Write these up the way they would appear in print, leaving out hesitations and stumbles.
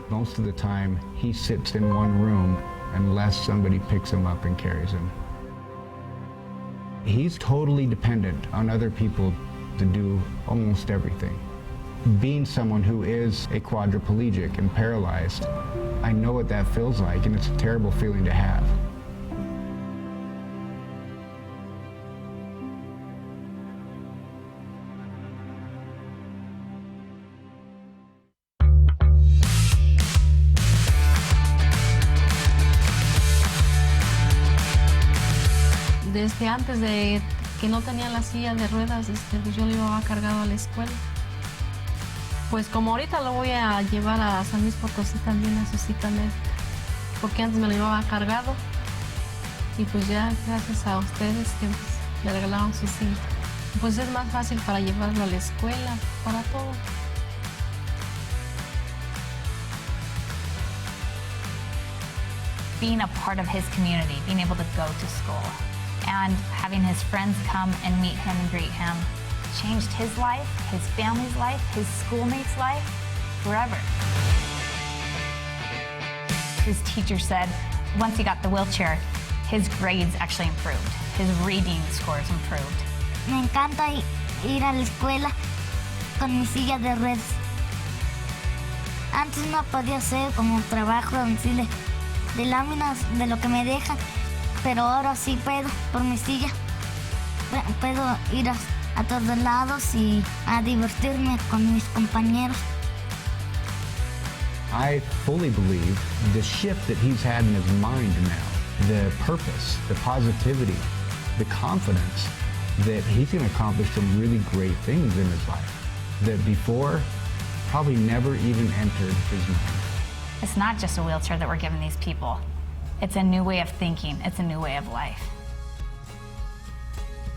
Most of the time, he sits in one room unless somebody picks him up and carries him. He's totally dependent on other people to do almost everything. Being someone who is a quadriplegic and paralyzed, I know what that feels like, and it's a terrible feeling to have. Desde antes de que no tenía la silla de ruedas, pues yo lo llevaba cargado a la escuela. Pues como ahorita lo voy a llevar a San Luis Potosí también a su cita médica, porque antes me lo llevaba cargado y pues ya gracias a ustedes que me regalaron su silla. Pues es más fácil para llevarlo a la escuela, para todo. Being a part of his community, being able to go to school, and having his friends come and meet him and greet him changed his life, his family's life, his schoolmates' life forever. His teacher said once he got the wheelchair, his grades actually improved. His reading scores improved. Me encanta ir a la escuela con mi silla de ruedas. Antes no podía hacer como trabajo de láminas de lo que me dejan, pero ahora sí puedo por mi silla. Puedo ir a todos lados y a divertirme con mis compañeros. I fully believe the shift that he's had in his mind now, the purpose, the positivity, the confidence that he's going to accomplish some really great things in his life that before probably never even entered his mind. It's not just a wheelchair that we're giving these people. It's a new way of thinking. It's a new way of life.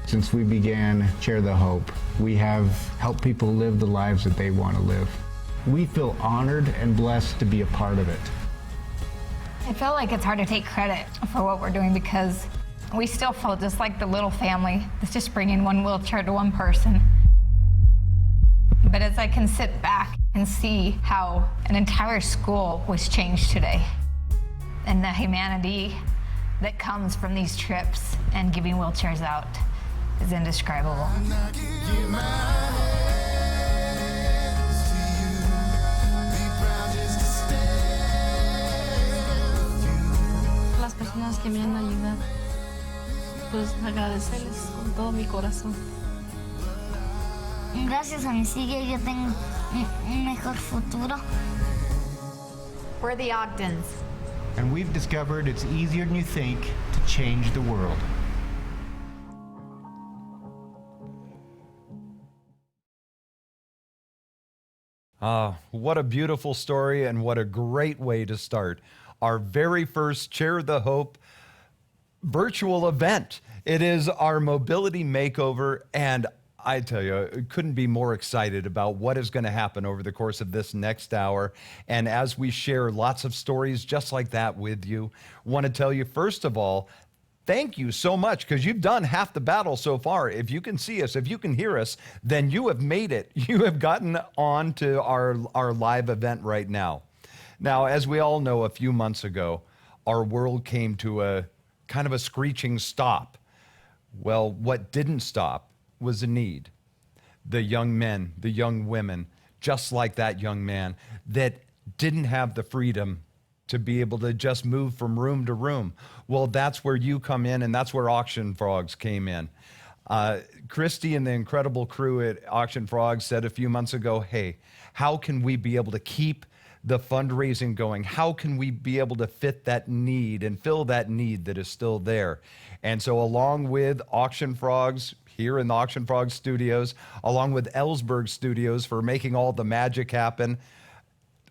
Since we began Share the Hope, we have helped people live the lives that they want to live. We feel honored and blessed to be a part of it. I feel like it's hard to take credit for what we're doing because we still feel just like the little family that's just bringing one wheelchair to one person. But as I can sit back and see how an entire school was changed today, and the humanity that comes from these trips and giving wheelchairs out is indescribable. Las personas que me han ayudado, pues agradecerles con todo mi corazón. Gracias a mi silla yo tengo un mejor futuro. We're the Ogdens. And we've discovered it's easier than you think to change the world. What a beautiful story and what a great way to start our very first Share the Hope virtual event. It is our mobility makeover, and I tell you, I couldn't be more excited about what is going to happen over the course of this next hour. And as we share lots of stories just like that with you, want to tell you, first of all, thank you so much because you've done half the battle so far. If you can see us, if you can hear us, then you have made it. You have gotten on to our live event right now. Now, as we all know, a few months ago, our world came to a kind of a screeching stop. Well, what didn't stop was a need. The young men, the young women, just like that young man, that didn't have the freedom to be able to just move from room to room. Well, that's where you come in, and that's where Auction Frogs came in. Christy and the incredible crew at Auction Frogs said a few months ago, hey, how can we be able to keep the fundraising going? How can we be able to fit that need and fill that need that is still there? And so along with Auction Frogs, here in the Auction Frogs studios, along with Ellsberg Studios for making all the magic happen,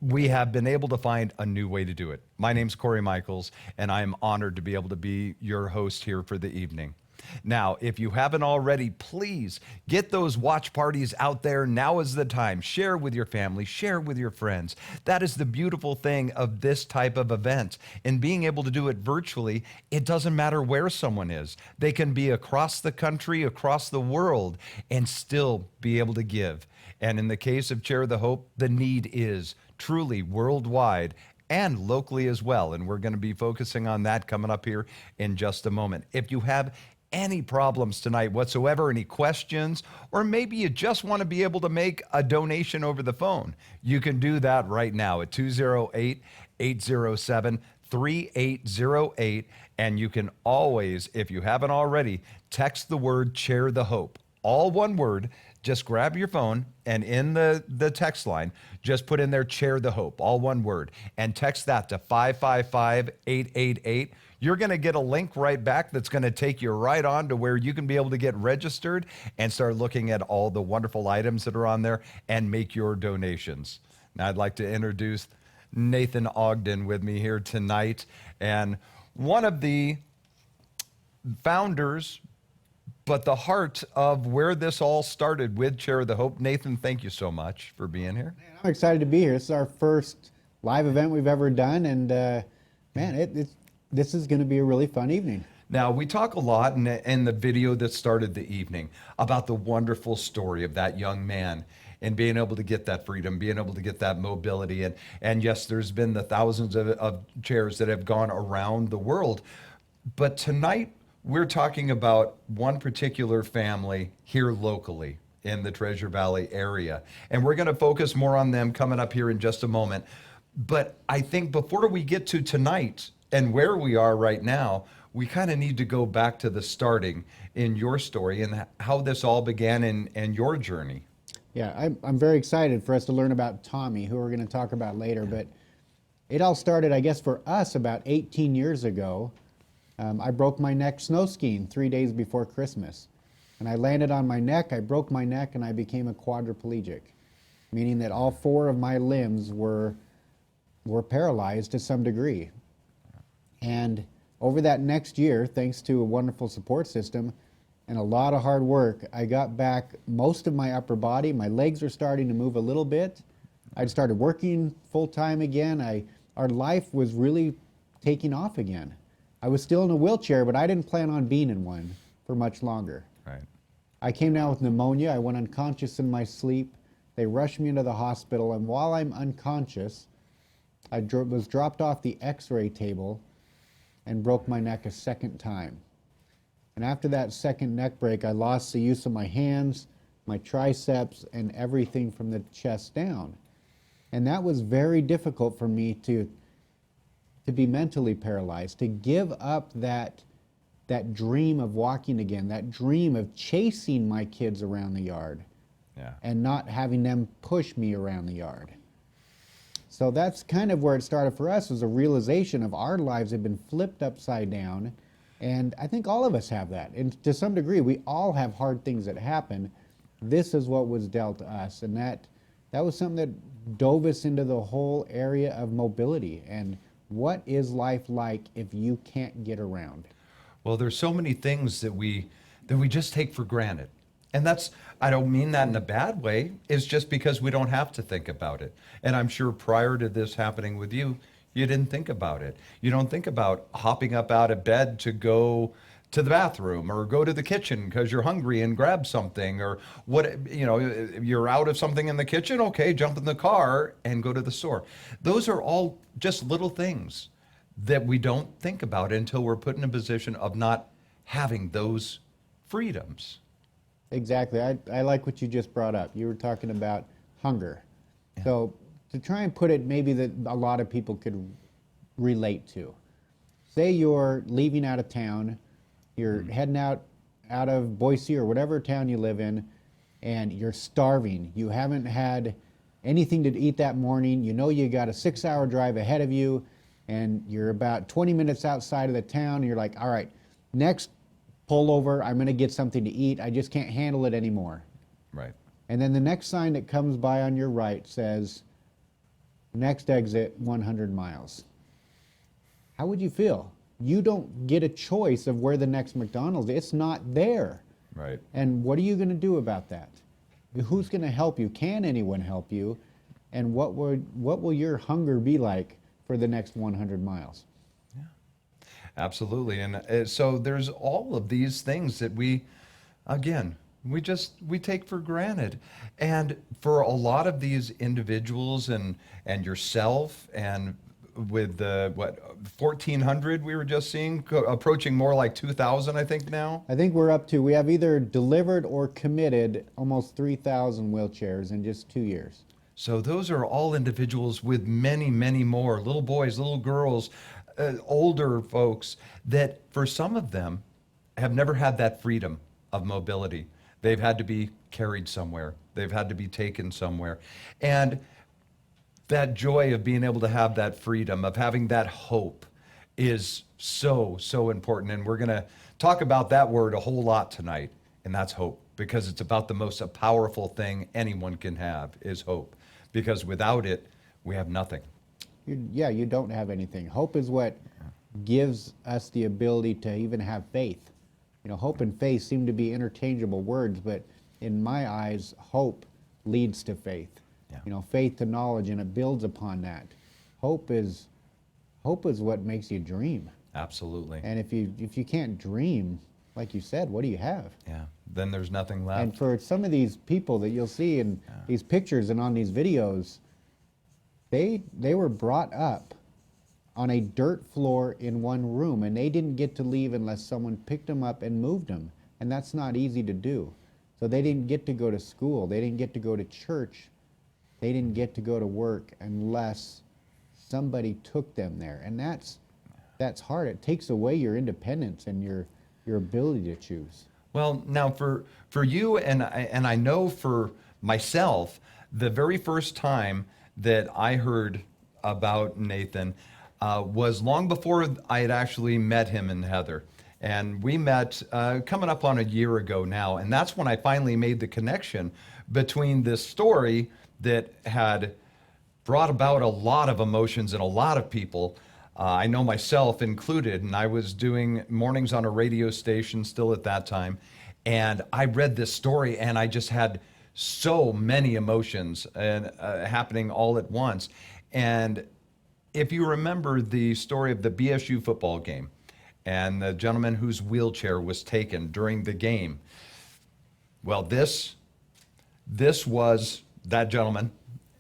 we have been able to find a new way to do it. My name's Corey Michaels, and I am honored to be able to be your host here for the evening. Now, if you haven't already, please get those watch parties out there. Now is the time. Share with your family, share with your friends. That is the beautiful thing of this type of event. And being able to do it virtually, it doesn't matter where someone is. They can be across the country, across the world, and still be able to give. And in the case of Chair the Hope, the need is truly worldwide and locally as well. And we're going to be focusing on that coming up here in just a moment. If you have any problems tonight whatsoever, any questions, or maybe you just want to be able to make a donation over the phone, you can do that right now at 208-807-3808. And you can always, if you haven't already, text the word Chair the Hope, all one word. Just grab your phone and in the text line, just put in there Chair the Hope, all one word, and text that to 555-888. You're going to get a link right back that's going to take you right on to where you can be able to get registered and start looking at all the wonderful items that are on there and make your donations. Now, I'd like to introduce Nathan Ogden with me here tonight, and one of the founders, but the heart of where this all started with Chair of the Hope. Nathan, thank you so much for being here. I'm excited to be here. This is our first live event we've ever done, and this is going to be a really fun evening. Now, we talk a lot in the video that started the evening about the wonderful story of that young man and being able to get that freedom, being able to get that mobility. And yes, there's been the thousands of chairs that have gone around the world. But tonight, we're talking about one particular family here locally in the Treasure Valley area. And we're going to focus more on them coming up here in just a moment. But I think before we get to tonight and where we are right now, we kind of need to go back to the starting in your story and how this all began in your journey. Yeah, I'm very excited for us to learn about Tommy, who we're going to talk about later. But it all started, I guess, for us about 18 years ago. I broke my neck snow skiing 3 days before Christmas. And I landed on my neck, I broke my neck, and I became a quadriplegic, meaning that all 4 of my limbs were paralyzed to some degree. And over that next year, thanks to a wonderful support system and a lot of hard work, I got back most of my upper body. My legs were starting to move a little bit. I'd started working full-time again. Our life was really taking off again. I was still in a wheelchair, but I didn't plan on being in one for much longer. Right. I came down with pneumonia. I went unconscious in my sleep. They rushed me into the hospital, and while I'm unconscious, I was dropped off the x-ray table and broke my neck a second time. And after that second neck break, I lost the use of my hands, my triceps, and everything from the chest down. And that was very difficult for me to be mentally paralyzed, to give up that dream of walking again, that dream of chasing my kids around the yard, and not having them push me around the yard. So that's kind of where it started for us, was a realization of our lives had been flipped upside down. And I think all of us have that. And to some degree, we all have hard things that happen. This is what was dealt to us. And that was something that dove us into the whole area of mobility. And what is life like if you can't get around? Well, there's so many things that we just take for granted. And I don't mean that in a bad way. It's just because we don't have to think about it. And I'm sure prior to this happening with you, you didn't think about it. You don't think about hopping up out of bed to go to the bathroom or go to the kitchen because you're hungry and grab something, or you're out of something in the kitchen. Okay, jump in the car and go to the store. Those are all just little things that we don't think about until we're put in a position of not having those freedoms. Exactly. I like what you just brought up. You were talking about hunger. Yeah. So to try and put it maybe that a lot of people could relate to. Say you're leaving out of town, you're heading out of Boise or whatever town you live in, and you're starving. You haven't had anything to eat that morning. You know you got a 6-hour drive ahead of you, and you're about 20 minutes outside of the town, and you're like, all right, next pull over, I'm going to get something to eat. I just can't handle it anymore. Right. And then the next sign that comes by on your right says, next exit 100 miles. How would you feel? You don't get a choice of where the next McDonald's is. It's not there. Right. And what are you going to do about that? Who's going to help you? Can anyone help you? And what will your hunger be like for the next 100 miles? Yeah, absolutely. And so there's all of these things that we we take for granted. And for a lot of these individuals and yourself, and with the 1,400 we were just seeing, approaching more like 2,000 I think now. I think we have either delivered or committed almost 3,000 wheelchairs in just 2 years. So those are all individuals with many, many more, little boys, little girls, older folks, that for some of them have never had that freedom of mobility. They've had to be carried somewhere. They've had to be taken somewhere. And that joy of being able to have that freedom, of having that hope, is so, so important. And we're going to talk about that word a whole lot tonight, and that's hope, because it's about the most powerful thing anyone can have is hope. Because without it, we have nothing. You don't have anything. Hope is what gives us the ability to even have faith. You know, hope and faith seem to be interchangeable words, but in my eyes, hope leads to faith. Yeah. You know, faith to knowledge, and it builds upon that. Hope is what makes you dream. Absolutely. And if you can't dream, like you said, what do you have? Yeah, then there's nothing left. And for some of these people that you'll see in these pictures and on these videos, they were brought up on a dirt floor in one room, and they didn't get to leave unless someone picked them up and moved them. And that's not easy to do. So they didn't get to go to school. They didn't get to go to church. They didn't get to go to work unless somebody took them there. And that's hard. It takes away your independence and your ability to choose. Well, now for you, and I know for myself, the very first time that I heard about Nathan was long before I had actually met him and Heather. And we met coming up on a year ago now, and that's when I finally made the connection between this story that had brought about a lot of emotions in a lot of people. I know myself included, and I was doing mornings on a radio station still at that time, and I read this story, and I just had so many emotions and happening all at once. And if you remember the story of the BSU football game, and the gentleman whose wheelchair was taken during the game, well, this was that gentleman,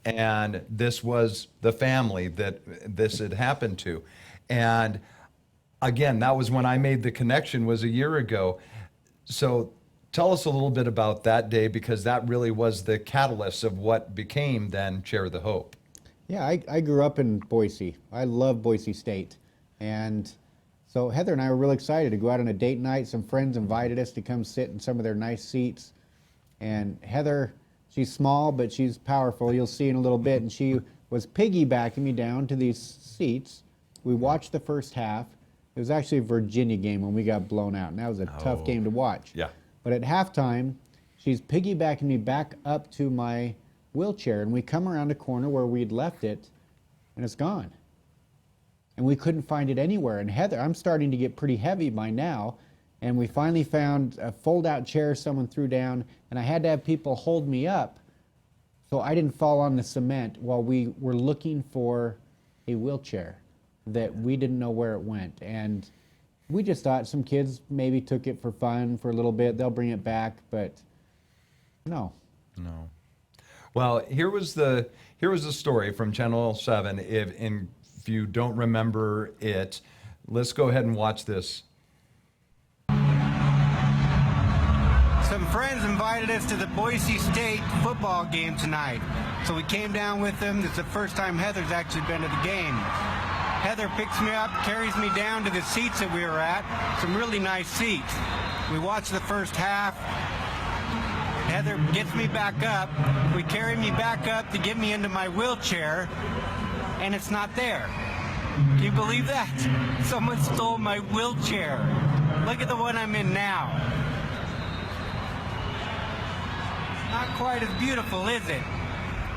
and this was the family that this had happened to. And again, that was when I made the connection, was a year ago. So tell us a little bit about that day, because that really was the catalyst of what became then Share the Hope. Yeah, I grew up in Boise. I love Boise State. And so Heather and I were really excited to go out on a date night. Some friends invited us to come sit in some of their nice seats. And Heather, she's small, but she's powerful. You'll see in a little bit. And she was piggybacking me down to these seats. We watched the first half. It was actually a Virginia game when we got blown out, and that was a tough game to watch. Yeah. But at halftime, she's piggybacking me back up to my wheelchair, and we come around a corner where we'd left it, and it's gone. And we couldn't find it anywhere. And Heather, I'm starting to get pretty heavy by now, and we finally found a fold-out chair someone threw down, and I had to have people hold me up so I didn't fall on the cement while we were looking for a wheelchair that we didn't know where it went. And we just thought some kids maybe took it for fun for a little bit. They'll bring it back, but no. No. Well, here was the story from Channel 7. If you don't remember it, let's go ahead and watch this. Some friends invited us to the Boise State football game tonight, so we came down with them. It's the first time Heather's actually been to the game. Heather picks me up, carries me down to the seats that we were at, some really nice seats. We watched the first half. Heather gets me back up. We carry me back up to get me into my wheelchair, and it's not there. Can you believe that? Someone stole my wheelchair. Look at the one I'm in now. Not quite as beautiful, is it?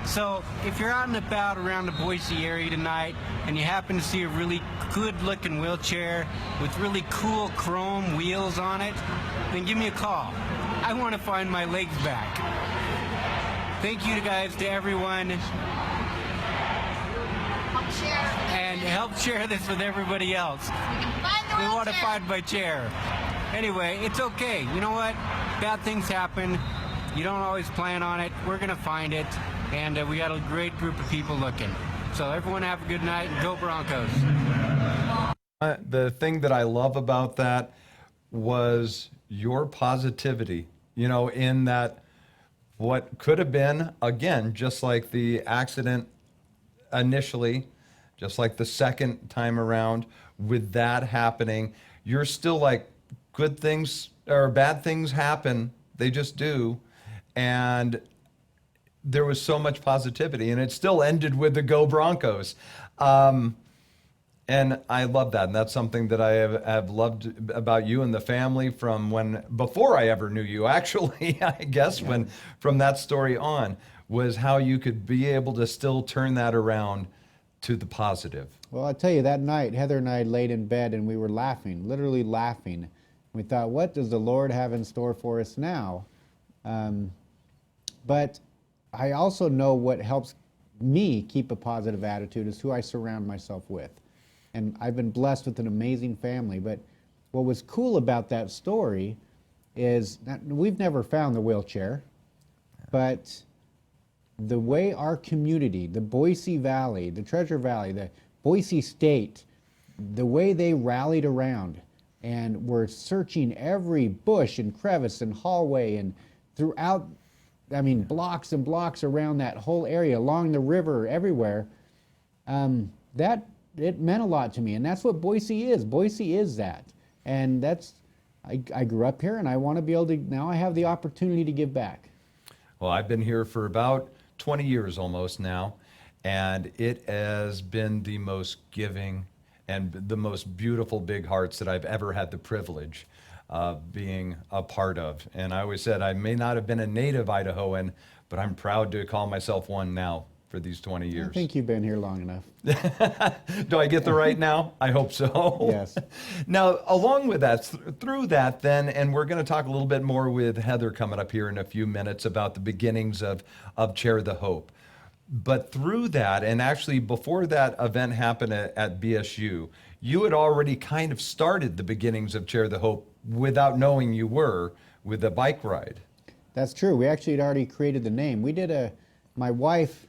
So if you're out and about around the Boise area tonight and you happen to see a really good-looking wheelchair with really cool chrome wheels on it, then give me a call. I want to find my legs back. Thank you guys to everyone. And help share this with everybody else. We want to find my chair. Anyway, it's okay. You know what? bad things happen. You don't always plan on it. We're going to find it. And we got a great group of people looking. So everyone have a good night and go Broncos. The thing that I love about that was your positivity, you know, in that what could have been, again, just like the accident initially, just like the second time around, with that happening, you're still like, good things or bad things happen. They just do. And there was so much positivity, and it still ended with the Go Broncos. And I love that. And that's something that I have loved about you and the family from before I ever knew you, actually, I guess, from that story on, was how you could be able to still turn that around to the positive. Well, I'll tell you, that night, Heather and I laid in bed and we were laughing, literally laughing. We thought, what does the Lord have in store for us now? But I also know what helps me keep a positive attitude is who I surround myself with. And I've been blessed with an amazing family. But what was cool about that story is that we've never found the wheelchair, but the way our community, the Boise Valley, the Treasure Valley, the Boise State, the way they rallied around and were searching every bush and crevice and hallway and throughout, I mean, blocks and blocks around that whole area, along the river, everywhere, it meant a lot to me. And that's what Boise is. Boise is that. And I grew up here, and I want to be able to, now I have the opportunity to give back. Well, I've been here for about 20 years almost now, and it has been the most giving and the most beautiful big hearts that I've ever had the privilege of being a part of. And I always said I may not have been a native Idahoan, but I'm proud to call myself one now for these 20 years. I think you've been here long enough. Do I get the right now? I hope so. Yes. Now, along with that, through that then, and we're going to talk a little bit more with Heather coming up here in a few minutes about the beginnings of Chair the Hope. But through that, and actually before that event happened at BSU, you had already kind of started the beginnings of Chair the Hope without knowing you were, with a bike ride. That's true. We actually had already created the name. We did my wife,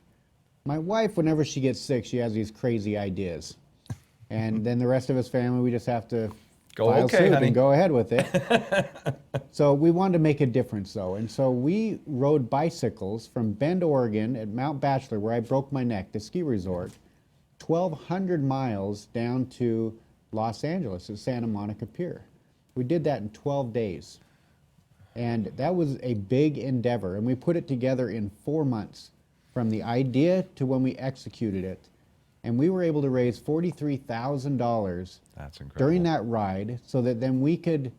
whenever she gets sick, she has these crazy ideas. And then the rest of us family, we just have to file suit and go ahead with it. So we wanted to make a difference, though. And so we rode bicycles from Bend, Oregon, at Mount Bachelor, where I broke my neck, the ski resort, 1,200 miles down to Los Angeles at Santa Monica Pier. We did that in 12 days. And that was a big endeavor. And we put it together in 4 months, from the idea to when we executed it. And we were able to raise $43,000 during that ride, so that then we could,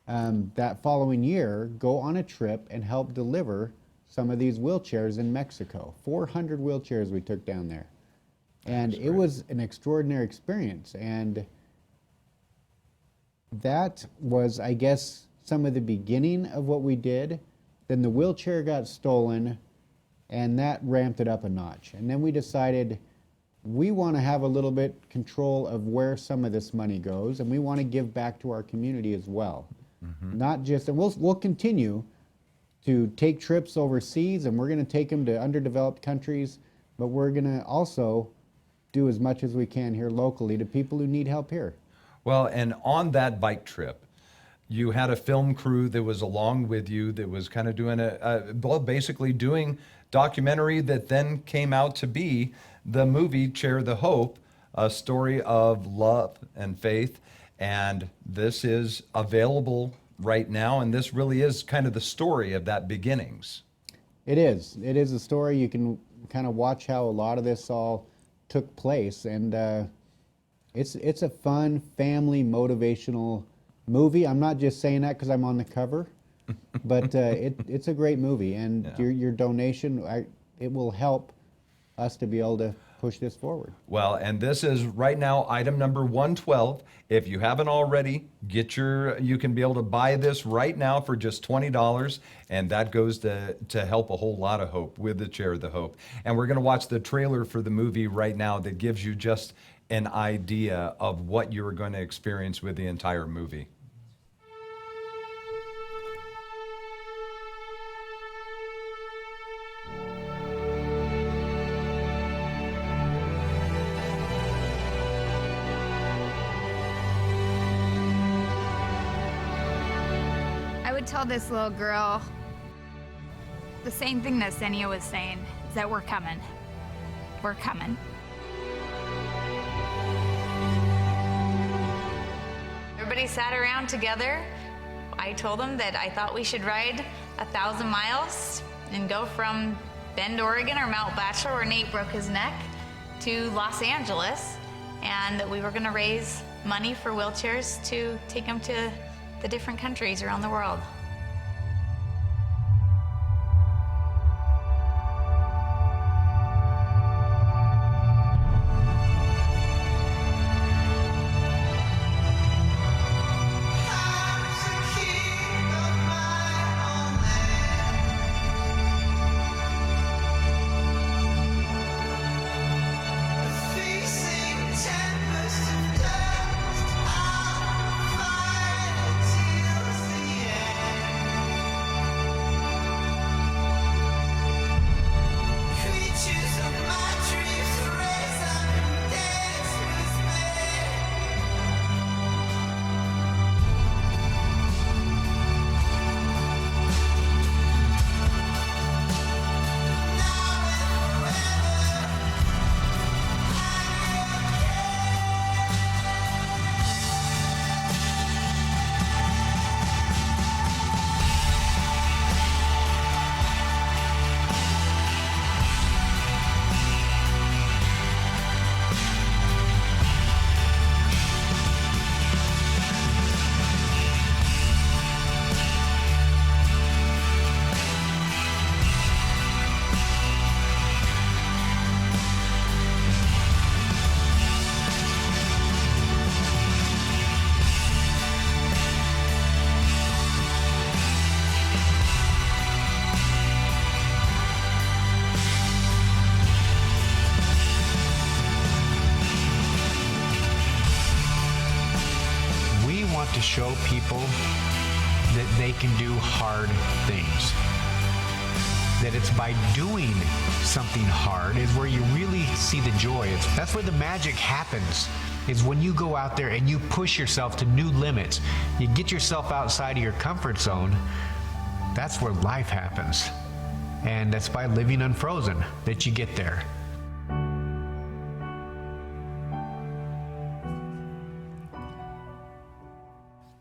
that following year, go on a trip and help deliver some of these wheelchairs in Mexico. 400 wheelchairs we took down there. And it was an extraordinary experience. And that was, I guess, some of the beginning of what we did. Then the wheelchair got stolen, and that ramped it up a notch. And then we decided we want to have a little bit control of where some of this money goes, and we want to give back to our community as well. Mm-hmm. Not just, and we'll continue to take trips overseas, and we're going to take them to underdeveloped countries, but we're going to also do as much as we can here locally to people who need help here. Well, and on that bike trip, you had a film crew that was along with you that was kind of doing basically doing documentary that then came out to be the movie Chair the Hope, a story of love and faith. And this is available right now, and this really is kind of the story of that beginnings. It is. It is a story. You can kind of watch how a lot of this all took place, and it's a fun, family, motivational movie. I'm not just saying that because I'm on the cover, but it's a great movie, and your donation, it will help us to be able to push this forward. Well, and this is right now item number 112. If you haven't already, you can be able to buy this right now for just $20, and that goes to help a whole lot of hope with the Chair of the Hope. And we're going to watch the trailer for the movie right now that gives you just an idea of what you're going to experience with the entire movie. I would tell this little girl the same thing that Senia was saying, is that we're coming. We're coming. Everybody sat around together. I told them that I thought we should ride 1,000 miles and go from Bend, Oregon, or Mount Bachelor, where Nate broke his neck, to Los Angeles, and that we were going to raise money for wheelchairs to take them to the different countries around the world. To show people that they can do hard things. That it's by doing something hard is where you really see the joy. That's where the magic happens, is when you go out there and you push yourself to new limits. You get yourself outside of your comfort zone. That's where life happens. And that's by living unfrozen that you get there.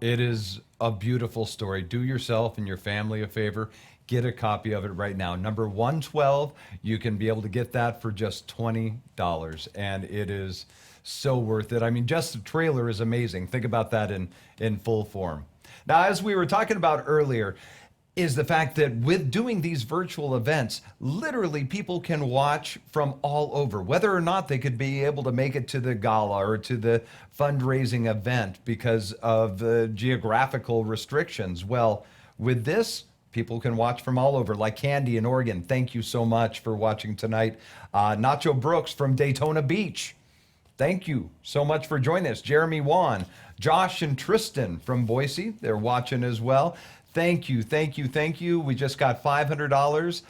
It is a beautiful story. Do yourself and your family a favor. Get a copy of it right now. Number 112, you can be able to get that for just $20. And it is so worth it. I mean, just the trailer is amazing. Think about that in full form. Now, as we were talking about earlier, is the fact that with doing these virtual events, literally people can watch from all over, whether or not they could be able to make it to the gala or to the fundraising event because of the geographical restrictions. Well, with this, people can watch from all over, like Candy in Oregon. Thank you so much for watching tonight. Nacho Brooks from Daytona Beach. Thank you so much for joining us. Jeremy Wan, Josh and Tristan from Boise, they're watching as well. Thank you, thank you, thank you. We just got $500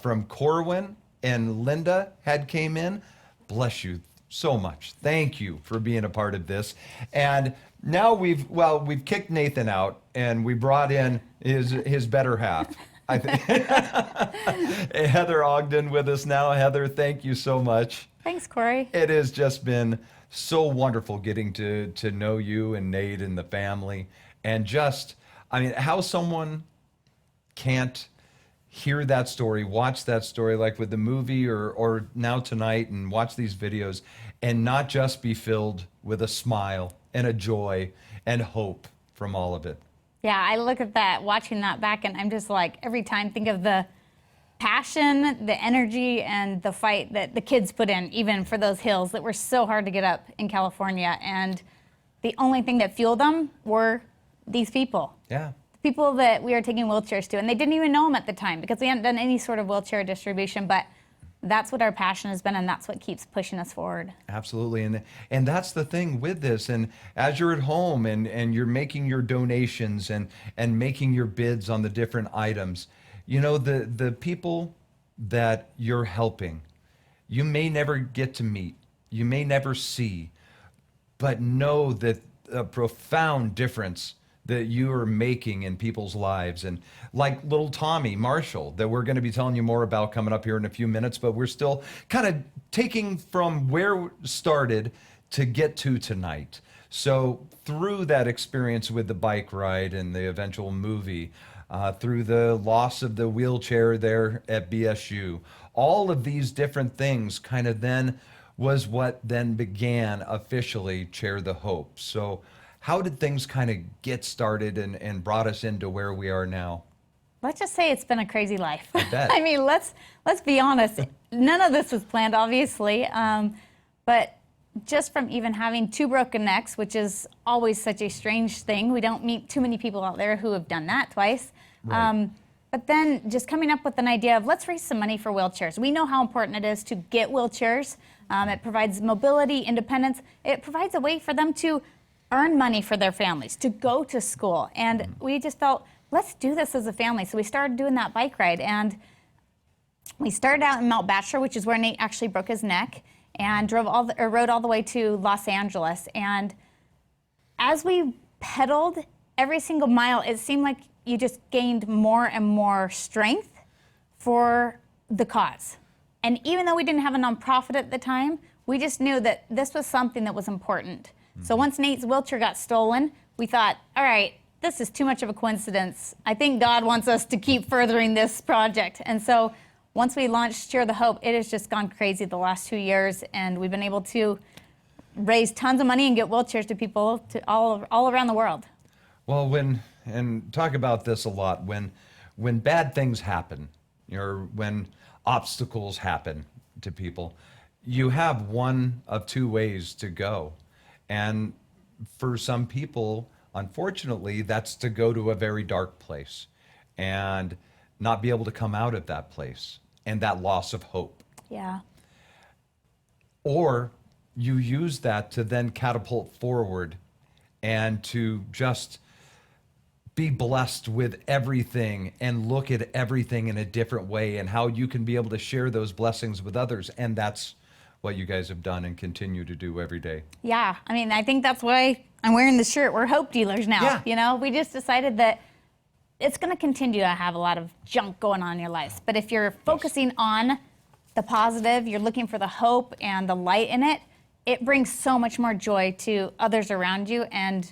from Corwin, and Linda came in. Bless you so much. Thank you for being a part of this. And now we've kicked Nathan out, and we brought in his better half. I think Heather Ogden with us now. Heather, thank you so much. Thanks, Corey. It has just been so wonderful getting to know you and Nate and the family, and just, I mean, how someone can't hear that story, watch that story, like with the movie or now tonight, and watch these videos and not just be filled with a smile and a joy and hope from all of it. Yeah, I look at that, watching that back, and I'm just like, every time think of the passion, the energy, and the fight that the kids put in, even for those hills that were so hard to get up in California. And the only thing that fueled them were these people. Yeah. People that we are taking wheelchairs to, and they didn't even know them at the time because we hadn't done any sort of wheelchair distribution, but that's what our passion has been, and that's what keeps pushing us forward. Absolutely, and that's the thing with this. And as you're at home and you're making your donations and making your bids on the different items, you know, the people that you're helping, you may never get to meet, you may never see, but know that a profound difference that you are making in people's lives. And like little Tommy Marshall, that we're going to be telling you more about coming up here in a few minutes, but we're still kind of taking from where we started to get to tonight. So through that experience with the bike ride and the eventual movie, through the loss of the wheelchair there at BSU, all of these different things kind of then was what then began officially Chair the Hope. So how did things kind of get started and brought us into where we are now? Let's just say it's been a crazy life. I bet. I mean, let's be honest. None of this was planned, obviously, but just from even having 2 broken necks, which is always such a strange thing. We don't meet too many people out there who have done that twice. Right. But then just coming up with an idea of let's raise some money for wheelchairs. We know how important it is to get wheelchairs. It provides mobility, independence. It provides a way for them to earn money for their families, to go to school. And we just felt, let's do this as a family. So we started doing that bike ride. And we started out in Mount Bachelor, which is where Nate actually broke his neck, and rode all the way to Los Angeles. And as we pedaled every single mile, it seemed like you just gained more and more strength for the cause. And even though we didn't have a nonprofit at the time, we just knew that this was something that was important. So once Nate's wheelchair got stolen, we thought, all right, this is too much of a coincidence. I think God wants us to keep furthering this project. And so once we launched Cheer the Hope, it has just gone crazy the last 2 years, and we've been able to raise tons of money and get wheelchairs to people all around the world. Well, and talk about this a lot, when bad things happen, or when obstacles happen to people, you have one of 2 ways to go. And for some people, unfortunately, that's to go to a very dark place and not be able to come out of that place and that loss of hope. Yeah. Or you use that to then catapult forward and to just be blessed with everything and look at everything in a different way, and how you can be able to share those blessings with others. And that's what you guys have done and continue to do every day. Yeah, I mean, I think that's why I'm wearing the shirt. We're hope dealers now. Yeah. You know, we just decided that it's going to continue to have a lot of junk going on in your lives. But if you're focusing on the positive, you're looking for the hope and the light in it, it brings so much more joy to others around you. And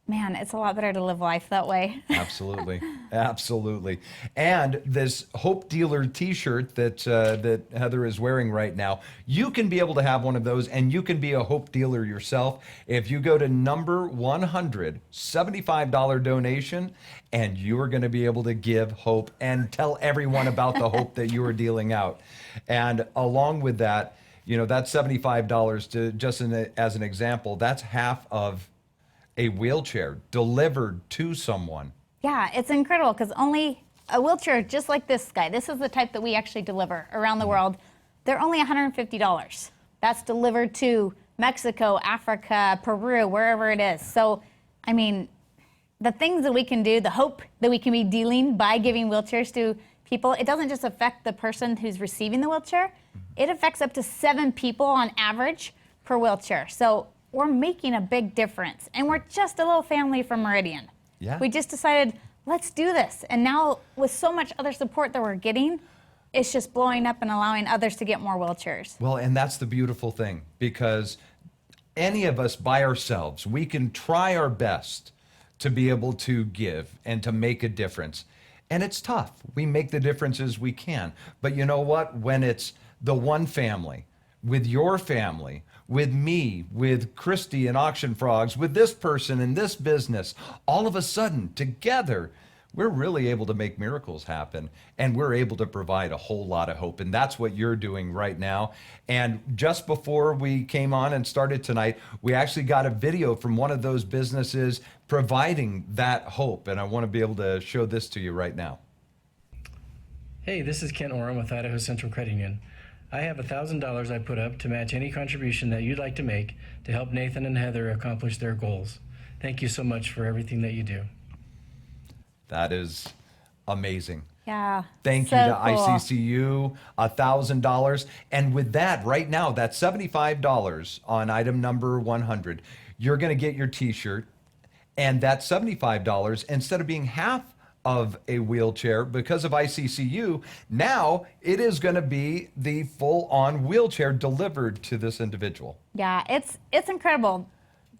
man, it's a lot better to live life that way. Absolutely. Absolutely. And this Hope Dealer t-shirt that Heather is wearing right now, you can be able to have one of those, and you can be a Hope Dealer yourself if you go to number 100, $75 donation, and you are going to be able to give hope and tell everyone about the hope that you are dealing out. And along with that, you know, that $75, to just as an example, that's half of a wheelchair delivered to someone. Yeah, it's incredible, because only a wheelchair just like this guy, this is the type that we actually deliver around the world, they're only $150. That's delivered to Mexico, Africa, Peru, wherever it is. So, I mean, the things that we can do, the hope that we can be dealing by giving wheelchairs to people, it doesn't just affect the person who's receiving the wheelchair, it affects up to 7 people on average per wheelchair. So we're making a big difference, and we're just a little family from Meridian. Yeah. We just decided, let's do this. And now with so much other support that we're getting, it's just blowing up and allowing others to get more wheelchairs. Well, and that's the beautiful thing, because any of us by ourselves, we can try our best to be able to give and to make a difference. And it's tough. We make the differences we can. But you know what? When it's the one family, with your family, with me, with Christy and Auction Frogs, with this person and this business, all of a sudden, together, we're really able to make miracles happen, and we're able to provide a whole lot of hope. And that's what you're doing right now. And just before we came on and started tonight, we actually got a video from one of those businesses providing that hope. And I want to be able to show this to you right now. Hey, this is Kent Oram with Idaho Central Credit Union. I have $1,000 I put up to match any contribution that you'd like to make to help Nathan and Heather accomplish their goals. Thank you so much for everything that you do. That is amazing. Yeah. Thank you to ICCU, $1,000. And with that, right now, that's $75 on item number 100. You're going to get your t-shirt, And that $75, instead of being half of a wheelchair, because of ICCU, now it is going to be the full-on wheelchair delivered to this individual. Yeah, it's incredible.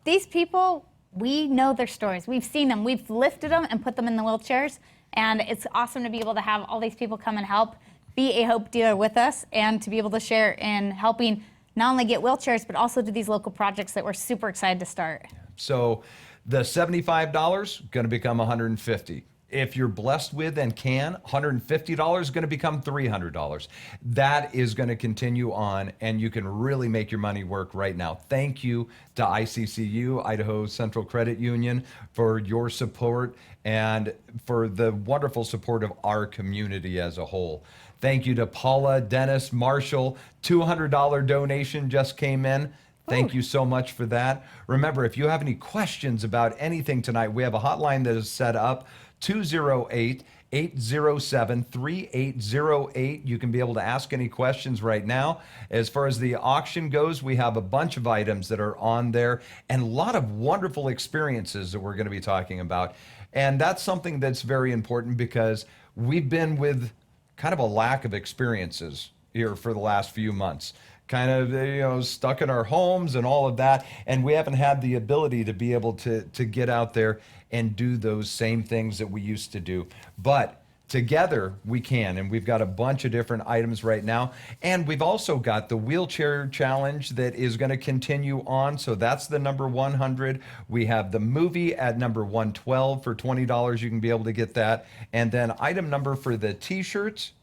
These people, we know their stories. We've seen them. We've lifted them and put them in the wheelchairs. And it's awesome to be able to have all these people come and help, be a Hope dealer with us, and to be able to share in helping not only get wheelchairs, but also do these local projects that we're super excited to start. So the $75 going to become $150. If you're blessed with and can, $150 is going to become $300. That is going to continue on, and you can really make your money work right now. Thank you to ICCU, Idaho Central Credit Union, for your support and for the wonderful support of our community as a whole. Thank you to Paula, Dennis, Marshall. $200 donation just came in. Thank you so much for that. Remember, if you have any questions about anything tonight, we have a hotline that is set up, 208-807-3808. You can be able to ask any questions right now. As far as the auction goes, we have a bunch of items that are on there and a lot of wonderful experiences that we're going to be talking about. And that's something that's very important because we've been with kind of a lack of experiences here for the last few months. Kind of, stuck in our homes and all of that. And we haven't had the ability to be able to get out there and do those same things that we used to do. But together we can, and we've got a bunch of different items right now. And we've also got the wheelchair challenge that is going to continue on. So that's the number 100. We have the movie at number 112 for $20. You can be able to get that. And then item number for the t-shirts,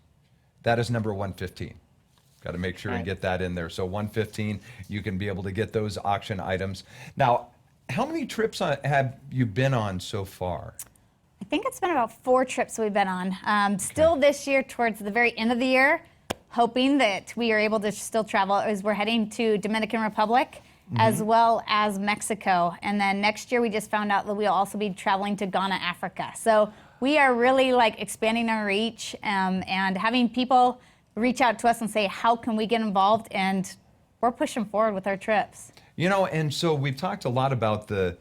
that is number 115. Got to make sure and get that in there. So 115, you can be able to get those auction items. Now, how many trips have you been on so far? I think it's been about 4 trips we've been on. Still this year, towards the very end of the year, hoping that we are able to still travel, as we're heading to Dominican Republic as well as Mexico. And then next year, we just found out that we'll also be traveling to Ghana, Africa. So we are really expanding our reach and having people reach out to us and say, how can we get involved? And we're pushing forward with our trips. And so we've talked a lot about the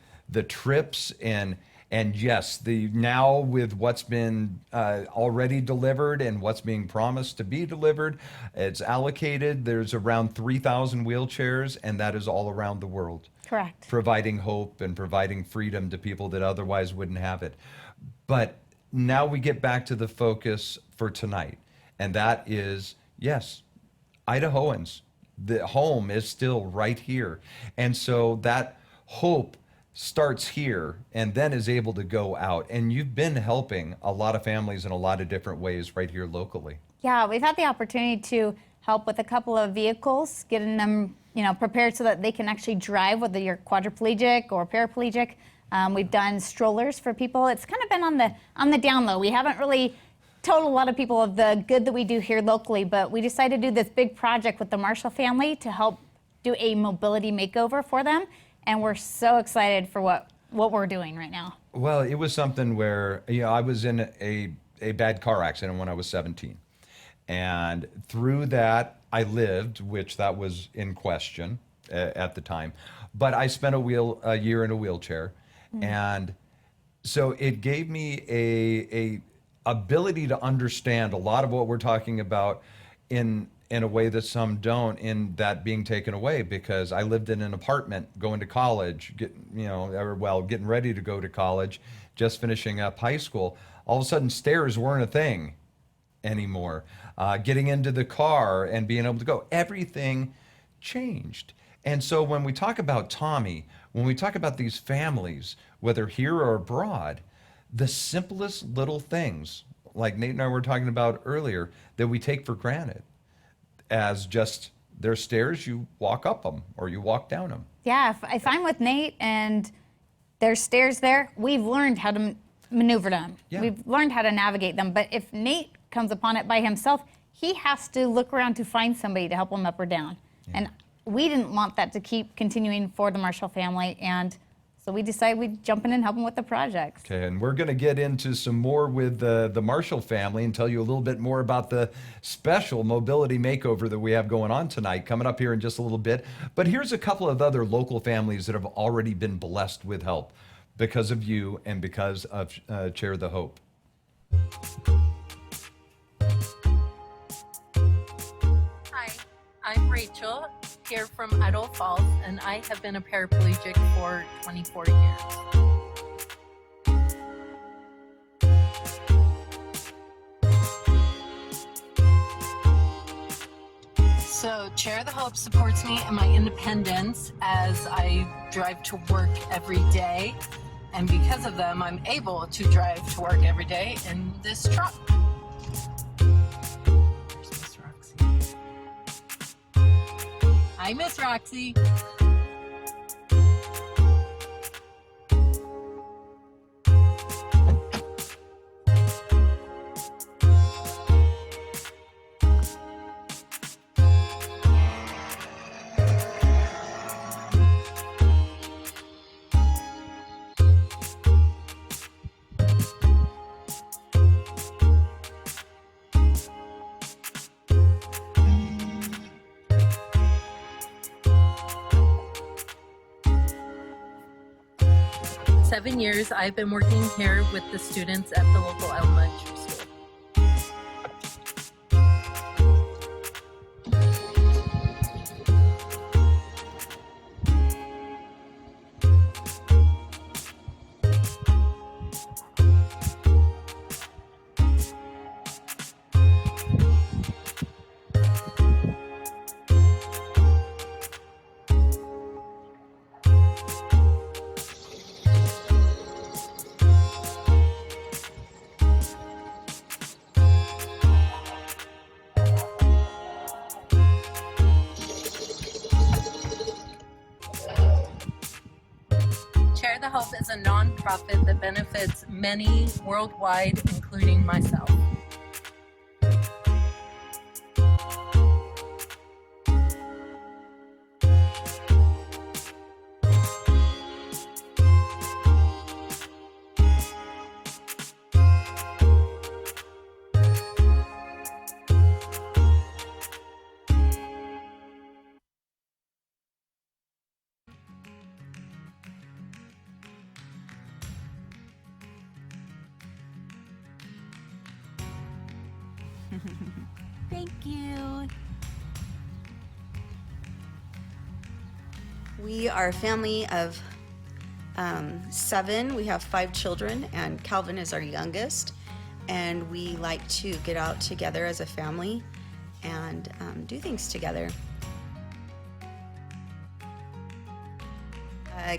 trips and yes, now with what's been already delivered and what's being promised to be delivered, it's allocated. There's around 3,000 wheelchairs, and that is all around the world. Correct. Providing hope and providing freedom to people that otherwise wouldn't have it. But now we get back to the focus for tonight. And that is, yes, Idahoans, the home is still right here. And so that hope starts here and then is able to go out. And you've been helping a lot of families in a lot of different ways right here locally. Yeah, we've had the opportunity to help with a couple of vehicles, getting them prepared so that they can actually drive, whether you're quadriplegic or paraplegic. We've done strollers for people. It's kind of been on the down low. We haven't really told a lot of people of the good that we do here locally, but we decided to do this big project with the Marshall family to help do a mobility makeover for them, and we're so excited for what we're doing right now. Well, it was something where I was in a bad car accident when I was 17, and through that I lived, which that was in question at the time, but I spent a year in a wheelchair, and so it gave me a ability to understand a lot of what we're talking about in a way that some don't, in that being taken away, because I lived in an apartment going to college, getting ready to go to college, just finishing up high school. All of a sudden stairs weren't a thing anymore. Getting into the car and being able to go, everything changed. And so when we talk about Tommy, when we talk about these families, whether here or abroad, the simplest little things, like Nate and I were talking about earlier, that we take for granted as just there's stairs, you walk up them or you walk down them. Yeah, if I'm with Nate and there's stairs there, we've learned how to maneuver them. Yeah. We've learned how to navigate them. But if Nate comes upon it by himself, he has to look around to find somebody to help him up or down. Yeah. And we didn't want that to keep continuing for the Marshall family, and so we decided we'd jump in and help them with the projects. Okay, and we're going to get into some more with the Marshall family and tell you a little bit more about the special mobility makeover that we have going on tonight, coming up here in just a little bit. But here's a couple of other local families that have already been blessed with help. because of you and because of Share the Hope. Hi, I'm Rachel, here from Idaho Falls, and I have been a paraplegic for 24 years. So Share the Hope supports me in my independence as I drive to work every day. And because of them, I'm able to drive to work every day in this truck. There's Miss Roxy. Hi, Miss Roxy. Seven years I've been working here with the students at the local elementary school. Share the Hope is a nonprofit that benefits many worldwide, including myself. Thank you. We are a family of 7. We have 5 children, and Calvin is our youngest. And we like to get out together as a family and do things together.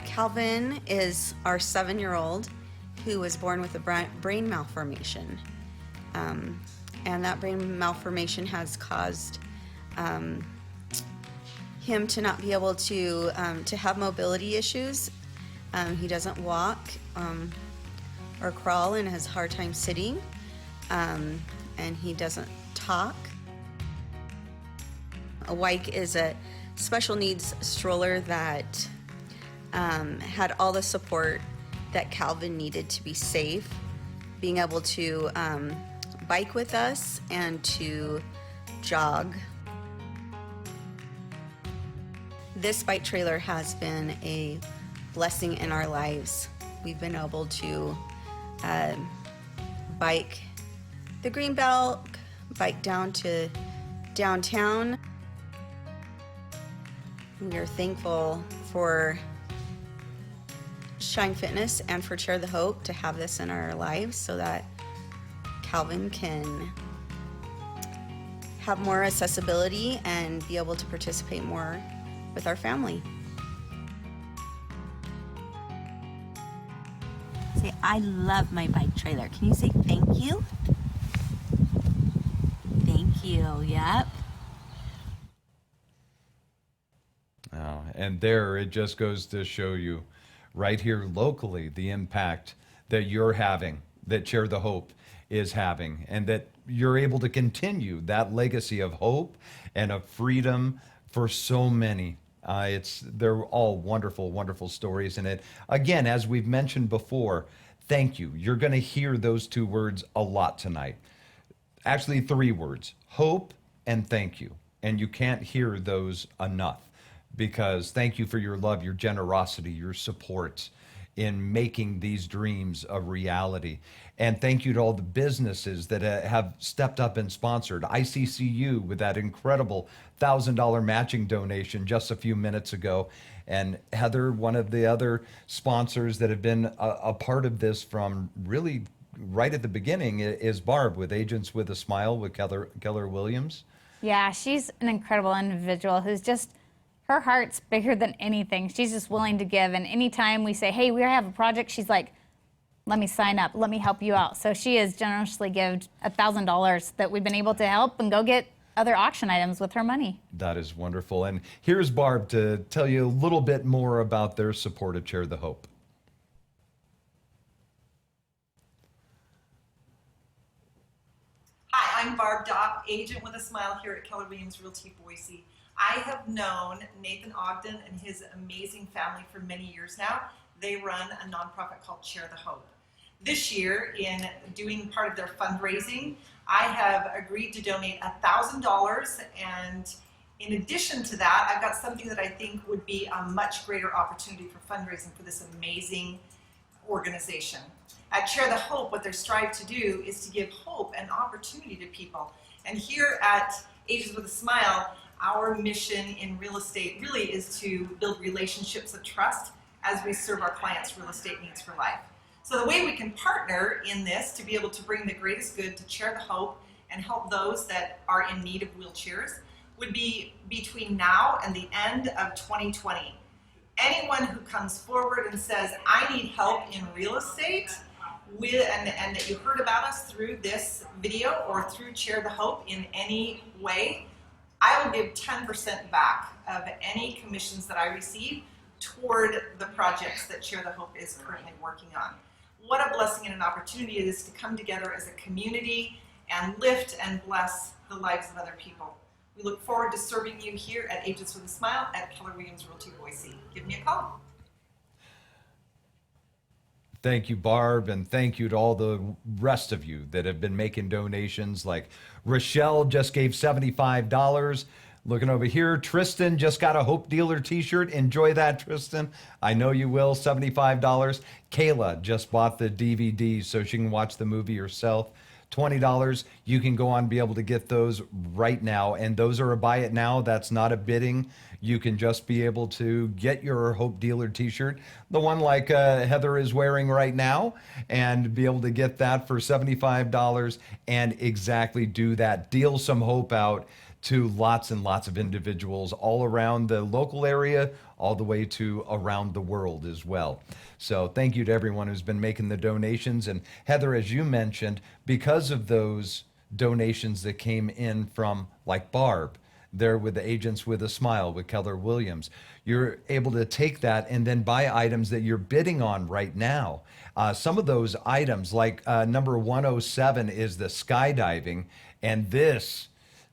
Calvin is our 7-year-old who was born with a brain malformation. And that brain malformation has caused him to not be able to have mobility issues. He doesn't walk or crawl and has a hard time sitting, and he doesn't talk. A Wyke is a special needs stroller that had all the support that Calvin needed to be safe, being able to bike with us and to jog. This bike trailer has been a blessing in our lives. We've been able to bike the Greenbelt, bike down to downtown. We are thankful for Shine Fitness and for Share the Hope to have this in our lives so that Calvin can have more accessibility and be able to participate more with our family. Say, I love my bike trailer. Can you say thank you? Thank you, yep. Oh, and there it just goes to show you right here locally the impact that you're having, that Share the Hope is having, and that you're able to continue that legacy of hope and of freedom for so many. They're all wonderful, wonderful stories. And again, as we've mentioned before, thank you. You're going to hear those 2 words a lot tonight. Actually, 3 words, hope and thank you. And you can't hear those enough, because thank you for your love, your generosity, your support. in making these dreams a reality. And thank you to all the businesses that have stepped up and sponsored. ICCU with that incredible $1,000 matching donation just a few minutes ago. And Heather, one of the other sponsors that have been a part of this from really right at the beginning is Barb with Agents with a Smile with Keller Williams. Yeah, she's an incredible individual who's just, her heart's bigger than anything. She's just willing to give. And anytime we say, hey, we have a project, she's like, let me sign up, let me help you out. So she has generously given $1,000 that we've been able to help and go get other auction items with her money. That is wonderful. And here's Barb to tell you a little bit more about their support of Share the Hope. Hi, I'm Barb Dopp, agent with a smile here at Keller Williams Realty Boise. I have known Nathan Ogden and his amazing family for many years now. They run a nonprofit called Share the Hope. This year, in doing part of their fundraising, I have agreed to donate $1,000, and in addition to that, I've got something that I think would be a much greater opportunity for fundraising for this amazing organization. At Share the Hope, what they strive to do is to give hope and opportunity to people. And here at Agents with a Smile, our mission in real estate really is to build relationships of trust as we serve our clients' real estate needs for life. So the way we can partner in this to be able to bring the greatest good to Share the Hope and help those that are in need of wheelchairs would be between now and the end of 2020. Anyone who comes forward and says, I need help in real estate, and that you heard about us through this video or through Share the Hope in any way, I will give 10% back of any commissions that I receive toward the projects that Share the Hope is currently working on. What a blessing and an opportunity it is to come together as a community and lift and bless the lives of other people. We look forward to serving you here at Agents with a Smile at Keller Williams Realty Boise. Give me a call. Thank you, Barb, and thank you to all the rest of you that have been making donations. Like Rochelle just gave $75. Looking over here, Tristan just got a Hope Dealer t-shirt. Enjoy that, Tristan. I know you will, $75. Kayla just bought the DVD so she can watch the movie herself. $20. You can go on and be able to get those right now. And those are a buy it now. That's not a bidding. You can just be able to get your Hope Dealer t-shirt, the one like Heather is wearing right now, and be able to get that for $75 and exactly do that. Deal some hope out to lots and lots of individuals all around the local area, all the way to around the world as well. So thank you to everyone who's been making the donations. And Heather, as you mentioned, because of those donations that came in from like Barb, there with the Agents with a Smile with Keller Williams, you're able to take that and then buy items that you're bidding on right now. Some of those items, like number 107 is the skydiving, and this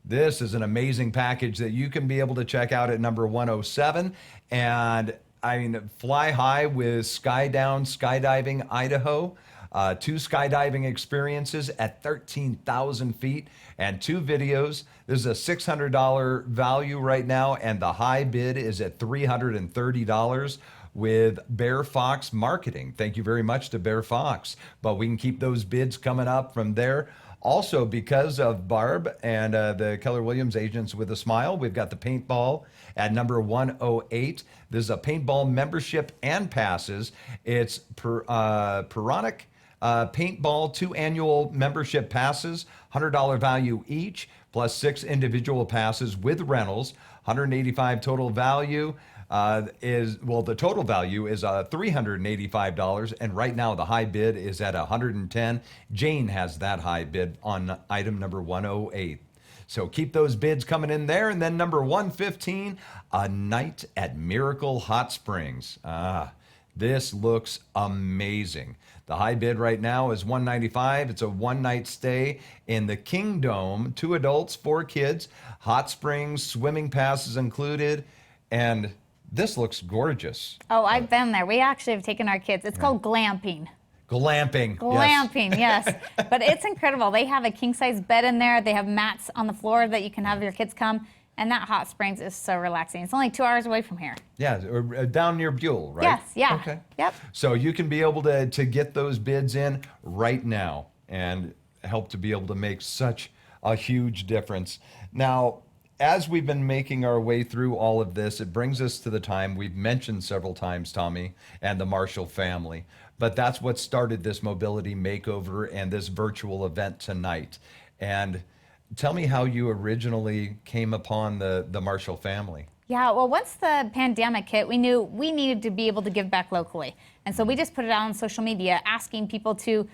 is an amazing package that you can be able to check out at number 107. And I mean, fly high with Skydown Skydiving Idaho. 2 skydiving experiences at 13,000 feet and 2 videos. This is a $600 value right now, and the high bid is at $330 with Bear Fox Marketing. Thank you very much to Bear Fox. But we can keep those bids coming up from there. Also, because of Barb and the Keller Williams Agents with a Smile, we've got the paintball at number 108. This is a paintball membership and passes. It's Pironic Paintball 2 annual membership passes, $100 value each, plus 6 individual passes with rentals, $185 total value. The total value is $385, and right now the high bid is at $110. Jane has that high bid on item number 108. So keep those bids coming in there. And then number 115, a night at Miracle Hot Springs. This looks amazing. The high bid right now is $195. It's a one-night stay in the Kingdome, 2 adults, 4 kids, hot springs, swimming passes included, and this looks gorgeous. Oh, I've been there. We actually have taken our kids. It's called glamping. Glamping. Glamping, yes. But it's incredible. They have a king-size bed in there. They have mats on the floor that you can have your kids come. And that hot springs is so relaxing. It's only 2 hours away from here. Yeah, or down near Buell, right? Yes, yeah. Okay. Yep. So you can be able to get those bids in right now and help to be able to make such a huge difference. Now, as we've been making our way through all of this, it brings us to the time we've mentioned several times, Tommy, and the Marshall family. But that's what started this mobility makeover and this virtual event tonight. And tell me how you originally came upon the Marshall family. Yeah, well, once the pandemic hit, we knew we needed to be able to give back locally. And so we just put it out on social media, asking people to,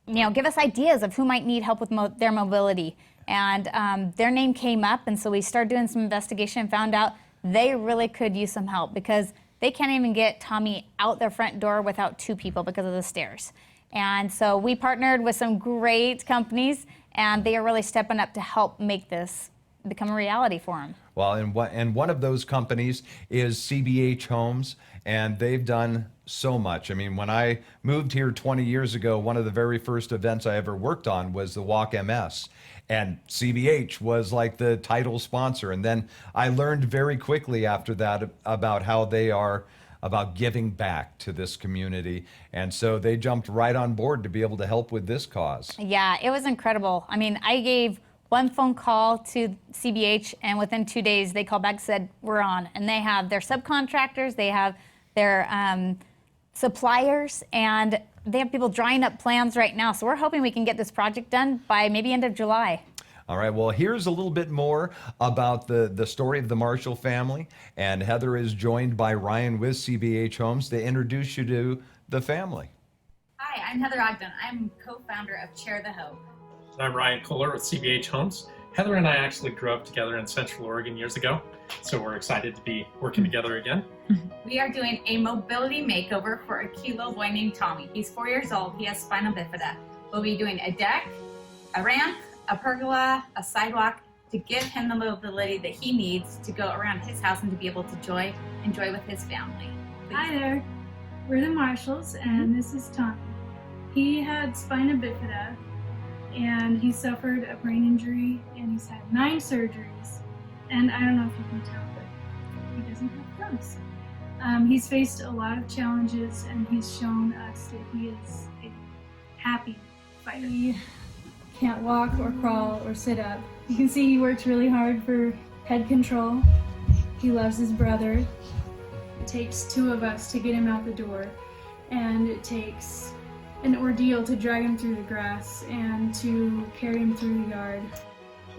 give us ideas of who might need help with their mobility. And their name came up, and so we started doing some investigation and found out they really could use some help because they can't even get Tommy out their front door without 2 people because of the stairs. And so we partnered with some great companies, and they are really stepping up to help make this become a reality for him. Well, and one of those companies is CBH Homes, and they've done so much. I mean, when I moved here 20 years ago, one of the very first events I ever worked on was the Walk MS. And CBH was like the title sponsor. And then I learned very quickly after that about how they are about giving back to this community. And so they jumped right on board to be able to help with this cause. Yeah, it was incredible. I mean, I gave one phone call to CBH, and within 2 days, they called back and said, we're on. And they have their subcontractors, they have their suppliers, and they have people drawing up plans right now. So we're hoping we can get this project done by maybe end of July. All right, well, here's a little bit more about the story of the Marshall family. And Heather is joined by Ryan with CBH Homes to introduce you to the family. Hi, I'm Heather Ogden. I'm co-founder of Chair the Hope. I'm Ryan Kohler with CBH Homes. Heather and I actually grew up together in Central Oregon years ago, so we're excited to be working together again. We are doing a mobility makeover for a cute little boy named Tommy. He's 4 years old. He has spinal bifida. We'll be doing a deck, a ramp, a pergola, a sidewalk to give him the mobility that he needs to go around his house and to be able to enjoy with his family. Hi there. We're the Marshalls, and this is Tommy. He had spina bifida, and he suffered a brain injury, and he's had 9 surgeries. And I don't know if you can tell, but he doesn't have thumbs. He's faced a lot of challenges, and he's shown us that he is a happy fighter. He can't walk or crawl or sit up. You can see he works really hard for head control. He loves his brother. It takes 2 of us to get him out the door, and it takes an ordeal to drag him through the grass and to carry him through the yard.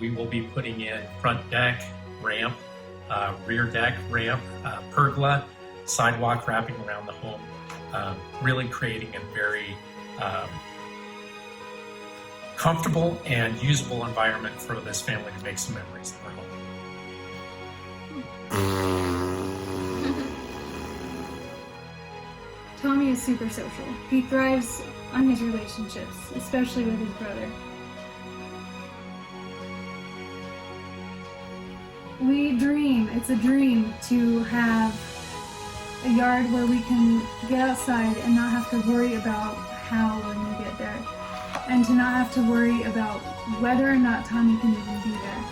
We will be putting in front deck, ramp, rear deck, ramp, pergola, sidewalk wrapping around the home, really creating a very comfortable and usable environment for this family to make some memories in their home. Tommy is super social. He thrives on his relationships, especially with his brother. We dream, it's a dream to have a yard where we can get outside and not have to worry about how we're going to get there, and to not have to worry about whether or not Tommy can even be there.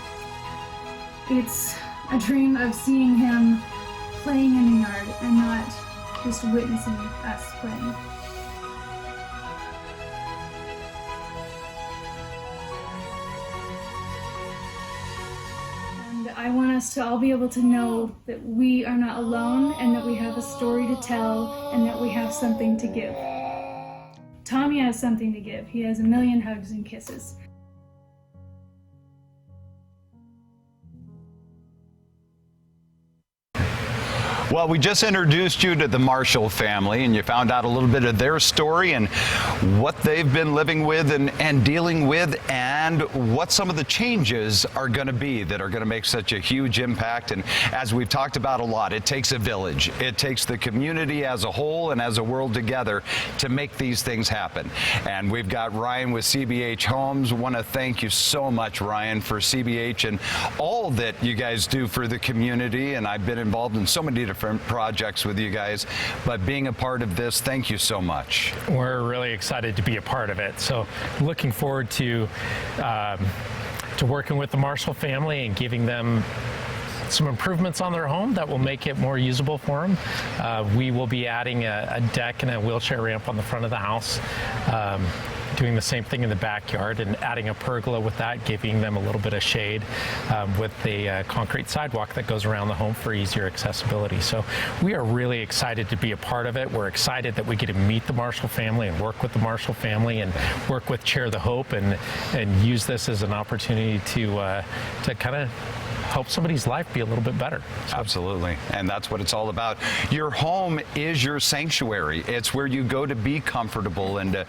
It's a dream of seeing him playing in the yard and not just witnessing us playing. And I want us to all be able to know that we are not alone and that we have a story to tell and that we have something to give. Tommy has something to give. He has a million hugs and kisses. Well, we just introduced you to the Marshall family, and you found out a little bit of their story and what they've been living with and dealing with, and what some of the changes are going to be that are going to make such a huge impact. And as we've talked about a lot, it takes a village. It takes the community as a whole and as a world together to make these things happen. And we've got Ryan with CBH Homes. Want to thank you so much, Ryan, for CBH and all that you guys do for the community. And I've been involved in so many different projects with you guys, but being a part of this, thank you so much. We're really excited to be a part of it. So looking forward to to working with the Marshall family and giving them some improvements on their home that will make it more usable for them. We will be adding a deck and a wheelchair ramp on the front of the house, doing the same thing in the backyard and adding a pergola with that, giving them a little bit of shade with the concrete sidewalk that goes around the home for easier accessibility. So we are really excited to be a part of it. We're excited that we get to meet the Marshall family and work with the Marshall family and work with Chair the Hope and use this as an opportunity to kind of help somebody's life be a little bit better. Absolutely. And that's what it's all about. Your home is your sanctuary. It's where you go to be comfortable and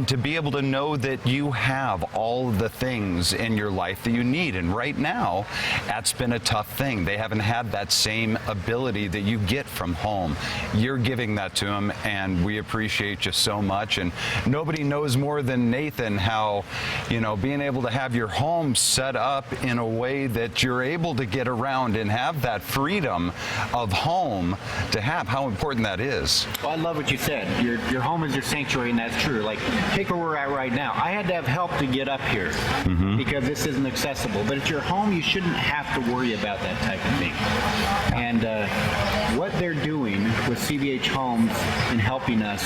to be able to know that you have all the things in your life that you need. And right now, that's been a tough thing. They haven't had that same ability that you get from home. You're giving that to them, and we appreciate you so much. And nobody knows more than Nathan how, you know, being able to have your home set up in a way that you're able to get around and have that freedom of home, to have how important that is. Well, I love what you said. Your home is your sanctuary, and that's true. Like, take where we're at right now. I had to have help to get up here because this isn't accessible. But at your home, you shouldn't have to worry about that type of thing. And what they're doing with CBH Homes in helping us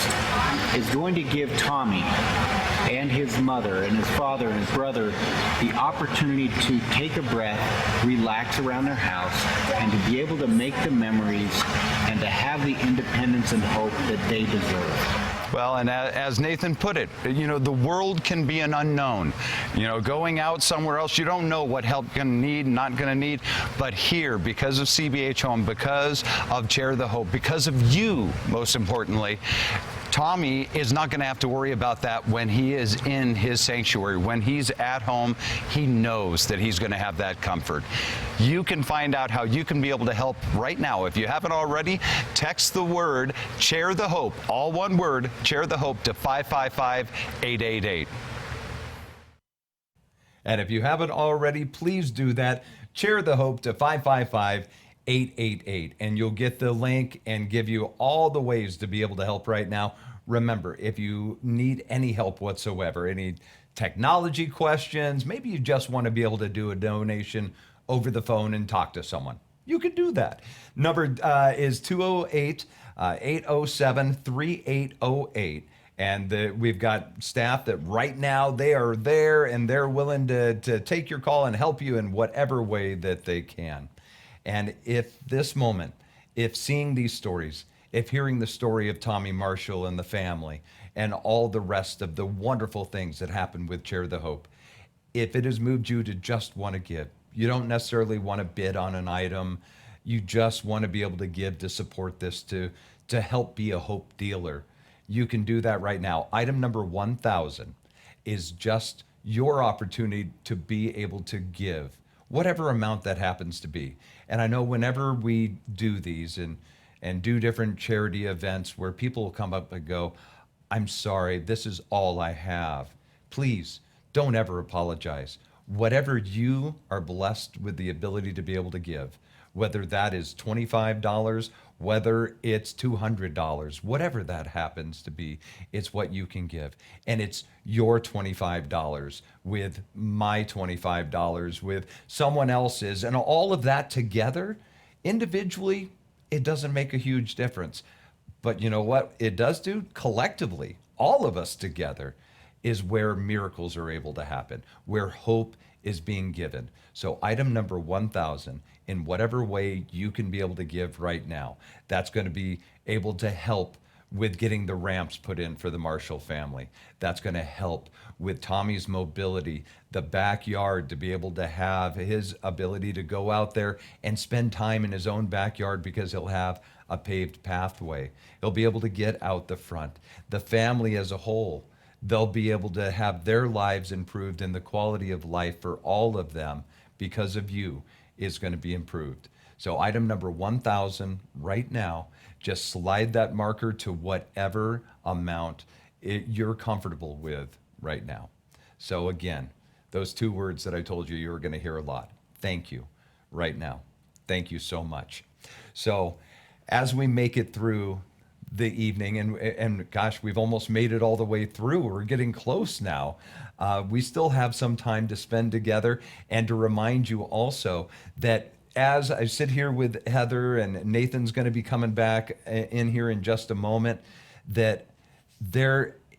is going to give Tommy and his mother and his father and his brother the opportunity to take a breath, relax around their house, and to be able to make the memories and to have the independence and hope that they deserve. Well, and as Nathan put it, you know, the world can be an unknown. You know, going out somewhere else, you don't know what help you're going to need, not going to need. But here, because of CBH Home, because of Chair the Hope, because of you, most importantly, Tommy is not going to have to worry about that when he is in his sanctuary. When he's at home, he knows that he's going to have that comfort. You can find out how you can be able to help right now. If you haven't already, text the word Chair the Hope, all one word, Chair the Hope, to 555-888. And if you haven't already, please do that. Chair the Hope to 555-888, and you'll get the link and give you all the ways to be able to help right now. Remember, if you need any help whatsoever, any technology questions, maybe you just want to be able to do a donation over the phone and talk to someone, you could do that. Number is 208-807-3808. And we've got staff that right now, they are there and they're willing to take your call and help you in whatever way that they can. And if this moment, if seeing these stories, if hearing the story of Tommy Marshall and the family and all the rest of the wonderful things that happened with Chair the Hope, if it has moved you to just want to give, you don't necessarily want to bid on an item, you just want to be able to give to support this, to help be a hope dealer, you can do that right now. Item number 1,000 is just your opportunity to be able to give whatever amount that happens to be. And I know whenever we do these and do different charity events where people will come up and go, I'm sorry, this is all I have. Please don't ever apologize. Whatever you are blessed with the ability to be able to give, whether that is $25, whether it's $200, whatever that happens to be, it's what you can give. And it's your $25 with my $25, with someone else's, and all of that together, individually, it doesn't make a huge difference. But you know what it does do? Collectively, all of us together, is where miracles are able to happen, where hope is being given. So item number 1,000, in whatever way you can be able to give right now, that's going to be able to help with getting the ramps put in for the Marshall family. That's going to help with Tommy's mobility, the backyard, to be able to have his ability to go out there and spend time in his own backyard because he'll have a paved pathway. He'll be able to get out the front. The family as a whole, they'll be able to have their lives improved, and the quality of life for all of them because of you is going to be improved. So item number 1,000 right now, just slide that marker to whatever amount you're comfortable with right now. So again, those two words that I told you were going to hear a lot. Thank you right now. Thank you so much. So as we make it through the evening, and gosh, we've almost made it all the way through. We're getting close now. We still have some time to spend together, and to remind you also that as I sit here with Heather, and Nathan's going to be coming back in here in just a moment, that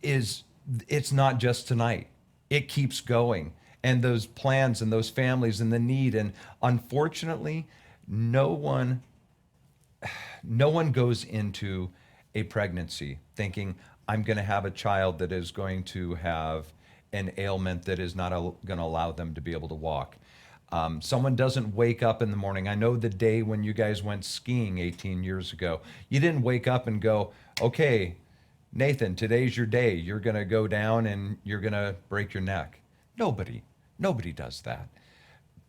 it's not just tonight. It keeps going, and those plans and those families and the need, and unfortunately, no one goes into a pregnancy thinking, I'm going to have a child that is going to have an ailment that is not going to allow them to be able to walk. Someone doesn't wake up in the morning. I know the day when you guys went skiing 18 years ago, you didn't wake up and go, okay, Nathan, today's your day. You're going to go down and you're going to break your neck. Nobody does that.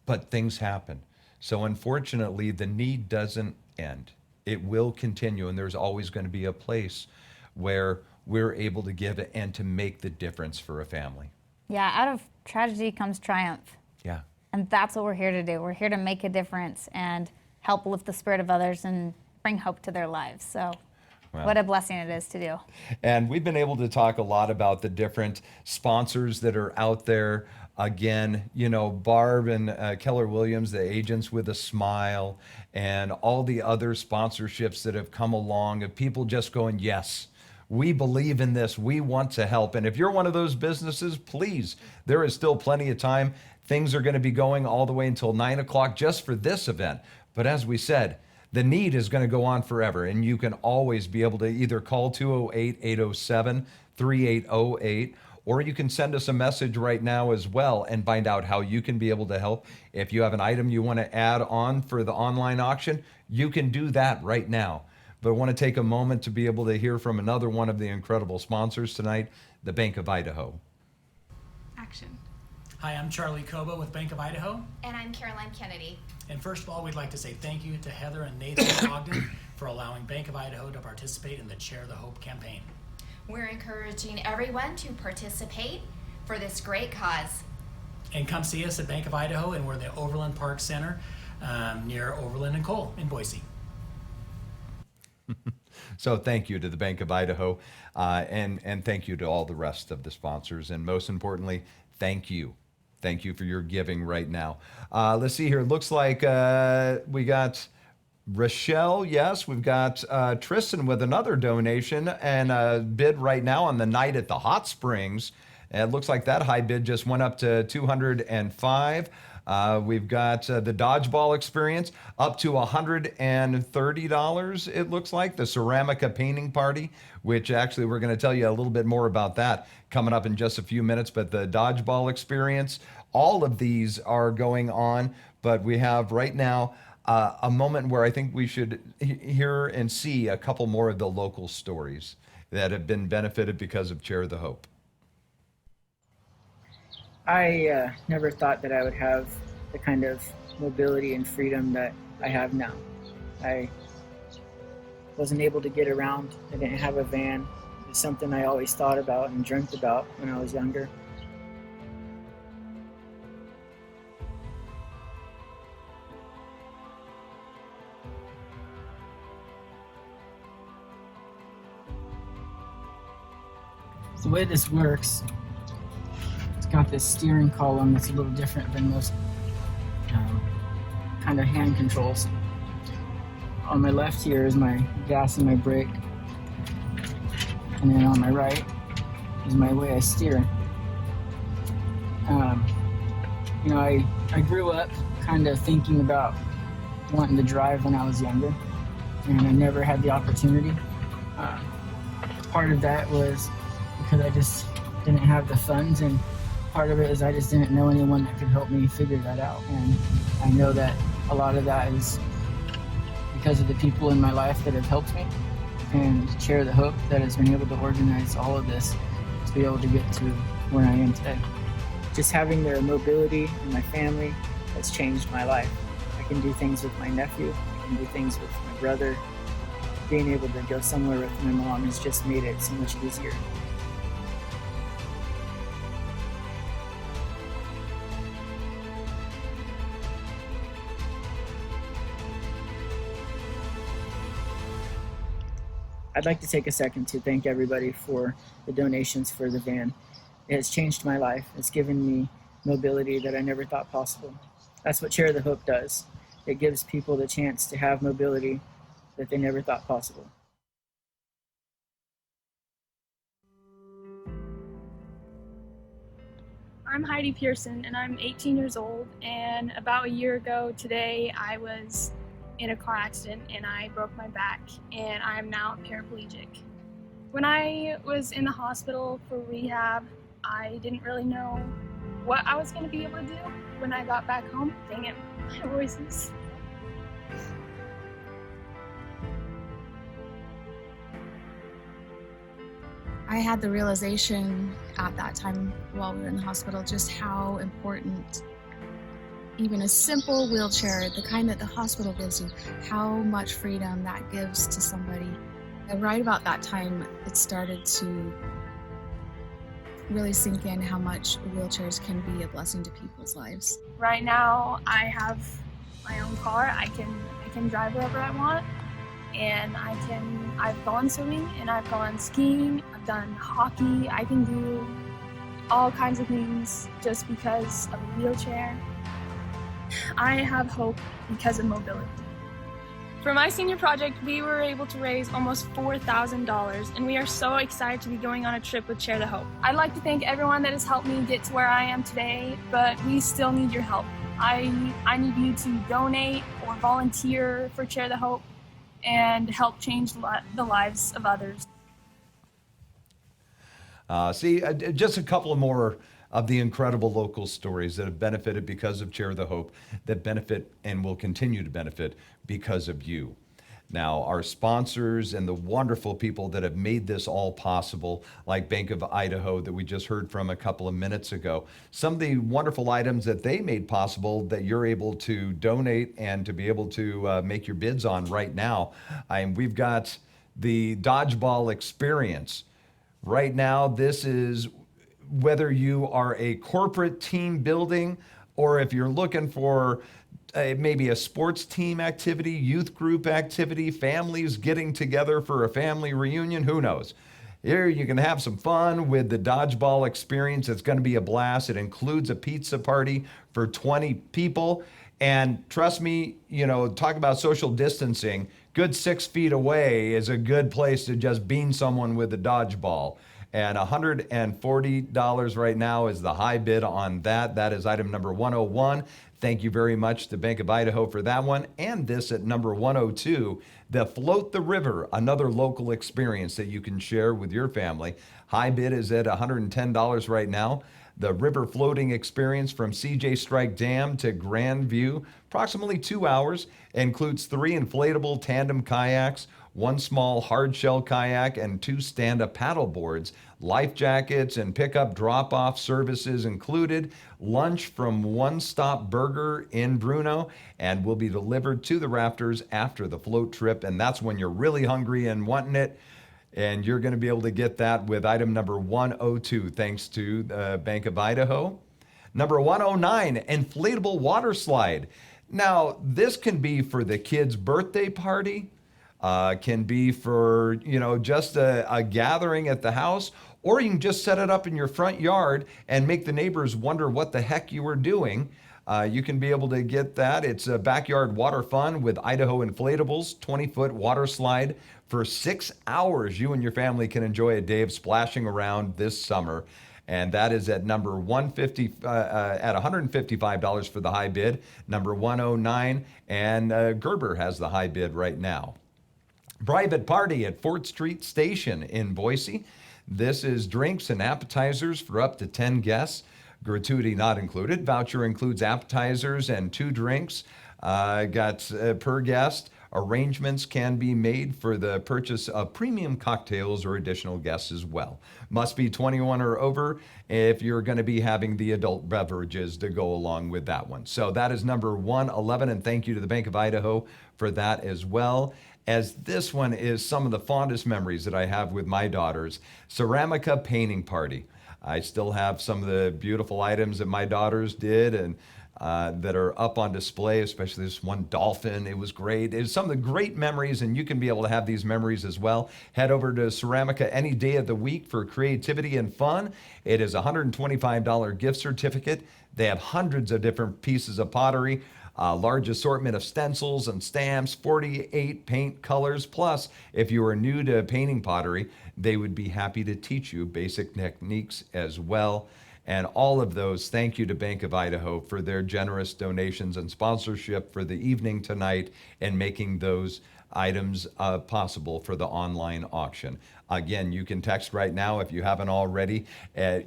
But things happen. So unfortunately, the need doesn't end. It will continue, and there's always going to be a place where we're able to give and to make the difference for a family. Yeah, out of tragedy comes triumph. Yeah. And that's what we're here to do. We're here to make a difference and help lift the spirit of others and bring hope to their lives. So what a blessing it is to do. And we've been able to talk a lot about the different sponsors that are out there. Again, Barb and Keller Williams, the Agents with a Smile, and all the other sponsorships that have come along of people just going, yes, we believe in this. We want to help. And if you're one of those businesses, please, there is still plenty of time. Things are going to be going all the way until 9 o'clock just for this event. But as we said, the need is going to go on forever. And you can always be able to either call 208-807-3808, or you can send us a message right now as well and find out how you can be able to help. If you have an item you want to add on for the online auction, you can do that right now. But I want to take a moment to be able to hear from another one of the incredible sponsors tonight, the Bank of Idaho. Action. Hi, I'm Charlie Koba with Bank of Idaho. And I'm Caroline Kennedy. And first of all, we'd like to say thank you to Heather and Nathan Ogden for allowing Bank of Idaho to participate in the Share the Hope campaign. We're encouraging everyone to participate for this great cause. And come see us at Bank of Idaho, and we're in the Overland Park Center near Overland and Cole in Boise. So thank you to the Bank of Idaho, and thank you to all the rest of the sponsors. And most importantly, thank you. Thank you for your giving right now. Let's see here. It looks like we got Rochelle, yes. We've got Tristan with another donation and a bid right now on the night at the Hot Springs. And it looks like that high bid just went up to $205. We've got the dodgeball experience up to $130, it looks like. The Ceramica painting party, which actually we're going to tell you a little bit more about that coming up in just a few minutes. But the dodgeball experience, all of these are going on. But we have right now a moment where I think we should hear and see a couple more of the local stories that have been benefited because of Share the Hope. I never thought that I would have the kind of mobility and freedom that I have now. I wasn't able to get around. I didn't have a van. It's something I always thought about and dreamt about when I was younger. The way this works, it's got this steering column that's a little different than most kind of hand controls. On my left here is my gas and my brake, and then on my right is my way I steer. I grew up kind of thinking about wanting to drive when I was younger, and I never had the opportunity. Part of that was because I just didn't have the funds, and part of it is I just didn't know anyone that could help me figure that out. And I know that a lot of that is because of the people in my life that have helped me, and Share the Hope that has been able to organize all of this to be able to get to where I am today. Just having their mobility and my family has changed my life. I can do things with my nephew, I can do things with my brother. Being able to go somewhere with my mom has just made it so much easier. I'd like to take a second to thank everybody for the donations for the van. It has changed my life. It's given me mobility that I never thought possible. That's what Share the Hope does. It gives people the chance to have mobility that they never thought possible. I'm Heidi Pearson, and I'm 18 years old, and about a year ago today I was in a car accident and I broke my back, and I am now paraplegic. When I was in the hospital for rehab, I didn't really know what I was going to be able to do. When I got back home, dang it, my voice is... I had the realization at that time while we were in the hospital just how important even a simple wheelchair, the kind that the hospital gives you, how much freedom that gives to somebody. And right about that time, it started to really sink in how much wheelchairs can be a blessing to people's lives. Right now, I have my own car. I can drive wherever I want, and I've gone swimming and I've gone skiing. I've done hockey. I can do all kinds of things just because of a wheelchair. I have hope because of mobility. For my senior project, we were able to raise almost $4,000, and we are so excited to be going on a trip with Share the Hope. I'd like to thank everyone that has helped me get to where I am today, but we still need your help. I need you to donate or volunteer for Share the Hope and help change the lives of others. Just a couple of more of the incredible local stories that have benefited because of Share the Hope, that benefit and will continue to benefit because of you. Now, our sponsors and the wonderful people that have made this all possible, like Bank of Idaho that we just heard from a couple of minutes ago, some of the wonderful items that they made possible that you're able to donate and to be able to make your bids on right now. We've got the Dodgeball Experience. Right now, this is whether you are a corporate team building or if you're looking for maybe a sports team activity, youth group activity, families getting together for a family reunion, who knows? Here you can have some fun with the Dodgeball Experience. It's going to be a blast. It includes a pizza party for 20 people. And trust me, talk about social distancing. Good 6 feet away is a good place to just bean someone with a dodgeball. And $140 right now is the high bid on that. That is item number 101. Thank you very much to Bank of Idaho for that one. And this at number 102, the Float the River, another local experience that you can share with your family. High bid is at $110 right now. The river floating experience from CJ Strike Dam to Grandview, approximately 2 hours, includes 3 inflatable tandem kayaks, 1 small hard shell kayak, and 2 stand-up paddle boards. Life jackets and pickup drop-off services included. Lunch from One Stop Burger in Bruno, and will be delivered to the rafters after the float trip, and that's when you're really hungry and wanting it. And you're going to be able to get that with item number 102, thanks to Bank of Idaho. Number 109, inflatable water slide. Now, this can be for the kid's birthday party, can be for, just a gathering at the house, or you can just set it up in your front yard and make the neighbors wonder what the heck you were doing. You can be able to get that. It's a backyard water fun with Idaho Inflatables, 20-foot water slide. For 6 hours, you and your family can enjoy a day of splashing around this summer. And that is at number at $155 for the high bid, number 109, and Gerber has the high bid right now. Private party at Fort Street Station in Boise. This is drinks and appetizers for up to 10 guests. Gratuity not included. Voucher includes appetizers and 2 drinks. Per guest. Arrangements can be made for the purchase of premium cocktails or additional guests as well. Must be 21 or over if you're going to be having the adult beverages to go along with that one. So that is number 111, and thank you to the Bank of Idaho for that as well. As this one is some of the fondest memories that I have with my daughters. Ceramica painting party. I still have some of the beautiful items that my daughters did, and that are up on display, especially this one dolphin. It was great. It's some of the great memories, and you can be able to have these memories as well. Head over to Ceramica any day of the week for creativity and fun. It is a $125 gift certificate. They have hundreds of different pieces of pottery, a large assortment of stencils and stamps, 48 paint colors. Plus, if you are new to painting pottery, they would be happy to teach you basic techniques as well. And all of those, thank you to Bank of Idaho for their generous donations and sponsorship for the evening tonight and making those items possible for the online auction. Again, you can text right now if you haven't already.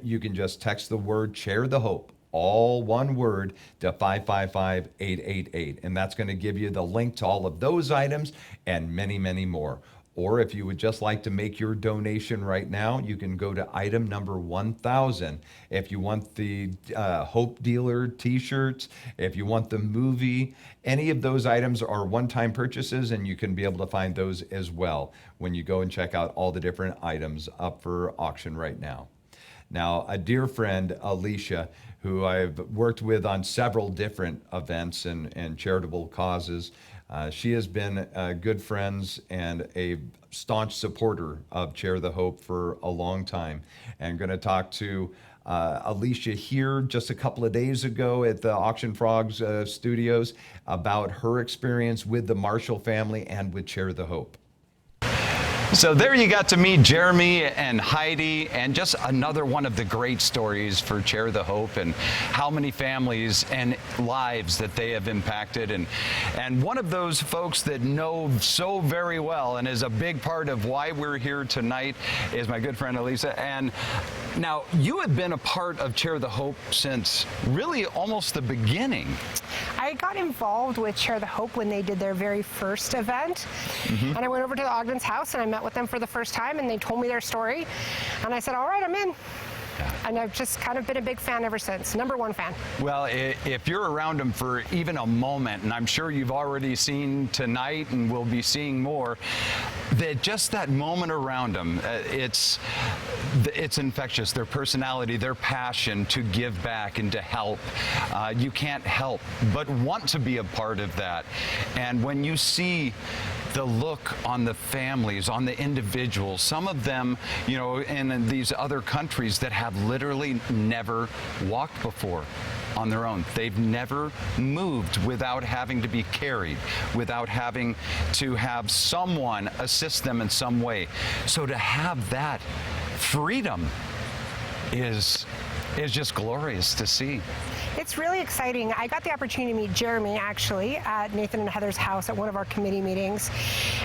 You can just text the word Share the Hope, all one word, to 555-888. And that's going to give you the link to all of those items and many, many more. Or if you would just like to make your donation right now, you can go to item number 1000. If you want the Hope Dealer t-shirts, if you want the movie, any of those items are one-time purchases, and you can be able to find those as well when you go and check out all the different items up for auction right now. Now, a dear friend, Alicia, who I've worked with on several different events and charitable causes, she has been good friends and a staunch supporter of Share the Hope for a long time. And I'm going to talk to Alicia here just a couple of days ago at the Auction Frogs studios about her experience with the Marshall family and with Share the Hope. So there you got to meet Jeremy and Heidi, and just another one of the great stories for Share the Hope and how many families and lives that they have impacted. And one of those folks that know so very well and is a big part of why we're here tonight is my good friend Elisa. And now you have been a part of Share the Hope since really almost the beginning. I got involved with Share the Hope when they did their very first event. And I went over to the Ogden's house and I met with them for the first time, and they told me their story. And I said, all right, I'm in. And I've just kind of been a big fan ever since, #1 fan. Well, if you're around them for even a moment, and I'm sure you've already seen tonight and will be seeing more, that just that moment around them, it's infectious. Their personality, their passion to give back and to help. You can't help but want to be a part of that. And when you see the look on the families, on the individuals, some of them, you know, in these other countries that have literally never walked before on their own. They've never moved without having to be carried, without having to have someone assist them in some way. So to have that freedom is just glorious to see. It's really exciting. I got the opportunity to meet Jeremy actually at Nathan and Heather's house at one of our committee meetings,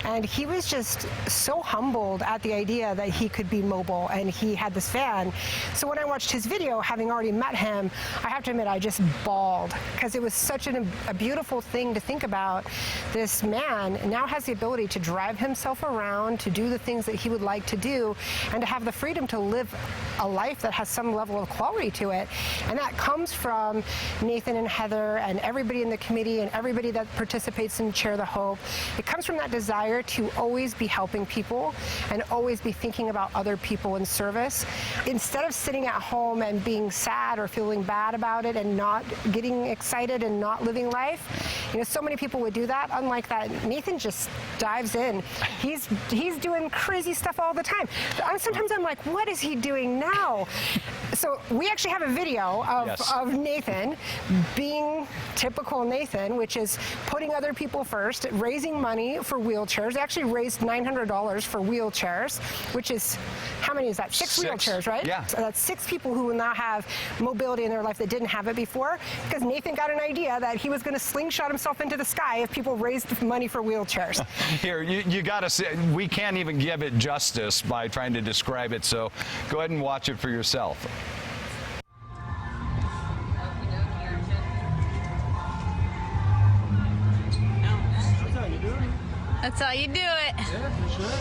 and he was just so humbled at the idea that he could be mobile and he had this van. So when I watched his video, having already met him, I have to admit I just bawled, because it was such a beautiful thing to think about. This man now has the ability to drive himself around, to do the things that he would like to do, and to have the freedom to live a life that has some level of quality to it. And that comes from Nathan and Heather and everybody in the committee and everybody that participates in Share the Hope. It comes from that desire to always be helping people and always be thinking about other people in service. Instead of sitting at home and being sad or feeling bad about it and not getting excited and not living life, you know, so many people would do that. Unlike that, Nathan just dives in. He's doing crazy stuff all the time. Sometimes I'm like, what is he doing now? So we actually have a video of Nathan being typical Nathan, which is putting other people first, raising money for wheelchairs. They actually raised $900 for wheelchairs, which is, how many is that? Six wheelchairs, right? Yeah. So that's 6 people who will now have mobility in their life that didn't have it before, because Nathan got an idea that he was going to slingshot himself into the sky if people raised money for wheelchairs. Here, you got to say, we can't even give it justice by trying to describe it, so go ahead and watch it for yourself. That's how you do it. Yeah, for sure.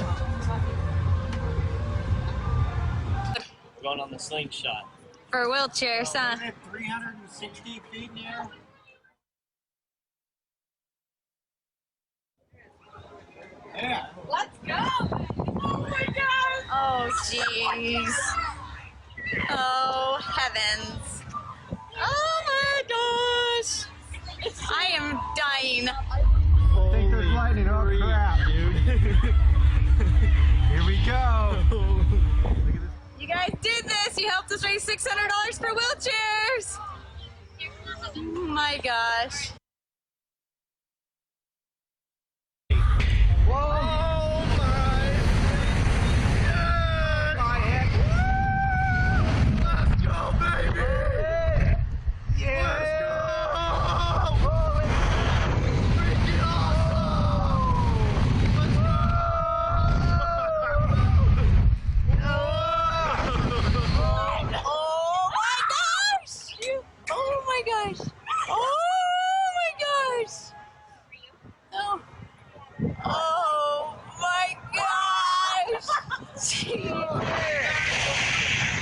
We're going on the slingshot. For wheelchairs, huh? 360 feet in the air. Yeah. Let's go! Oh my God! Oh jeez. Oh heavens. Oh my God! gosh. I am dying. I think there's lightning. Oh crap, dude. Here we go. You guys did this. You helped us raise $600 for wheelchairs. Oh my gosh. Whoa, my head. Let's go, baby. Yeah. Let's go. Holy freaking awesome. Let's go. Oh my gosh. Oh my gosh. Oh my gosh. Oh. Oh my gosh! Jeez.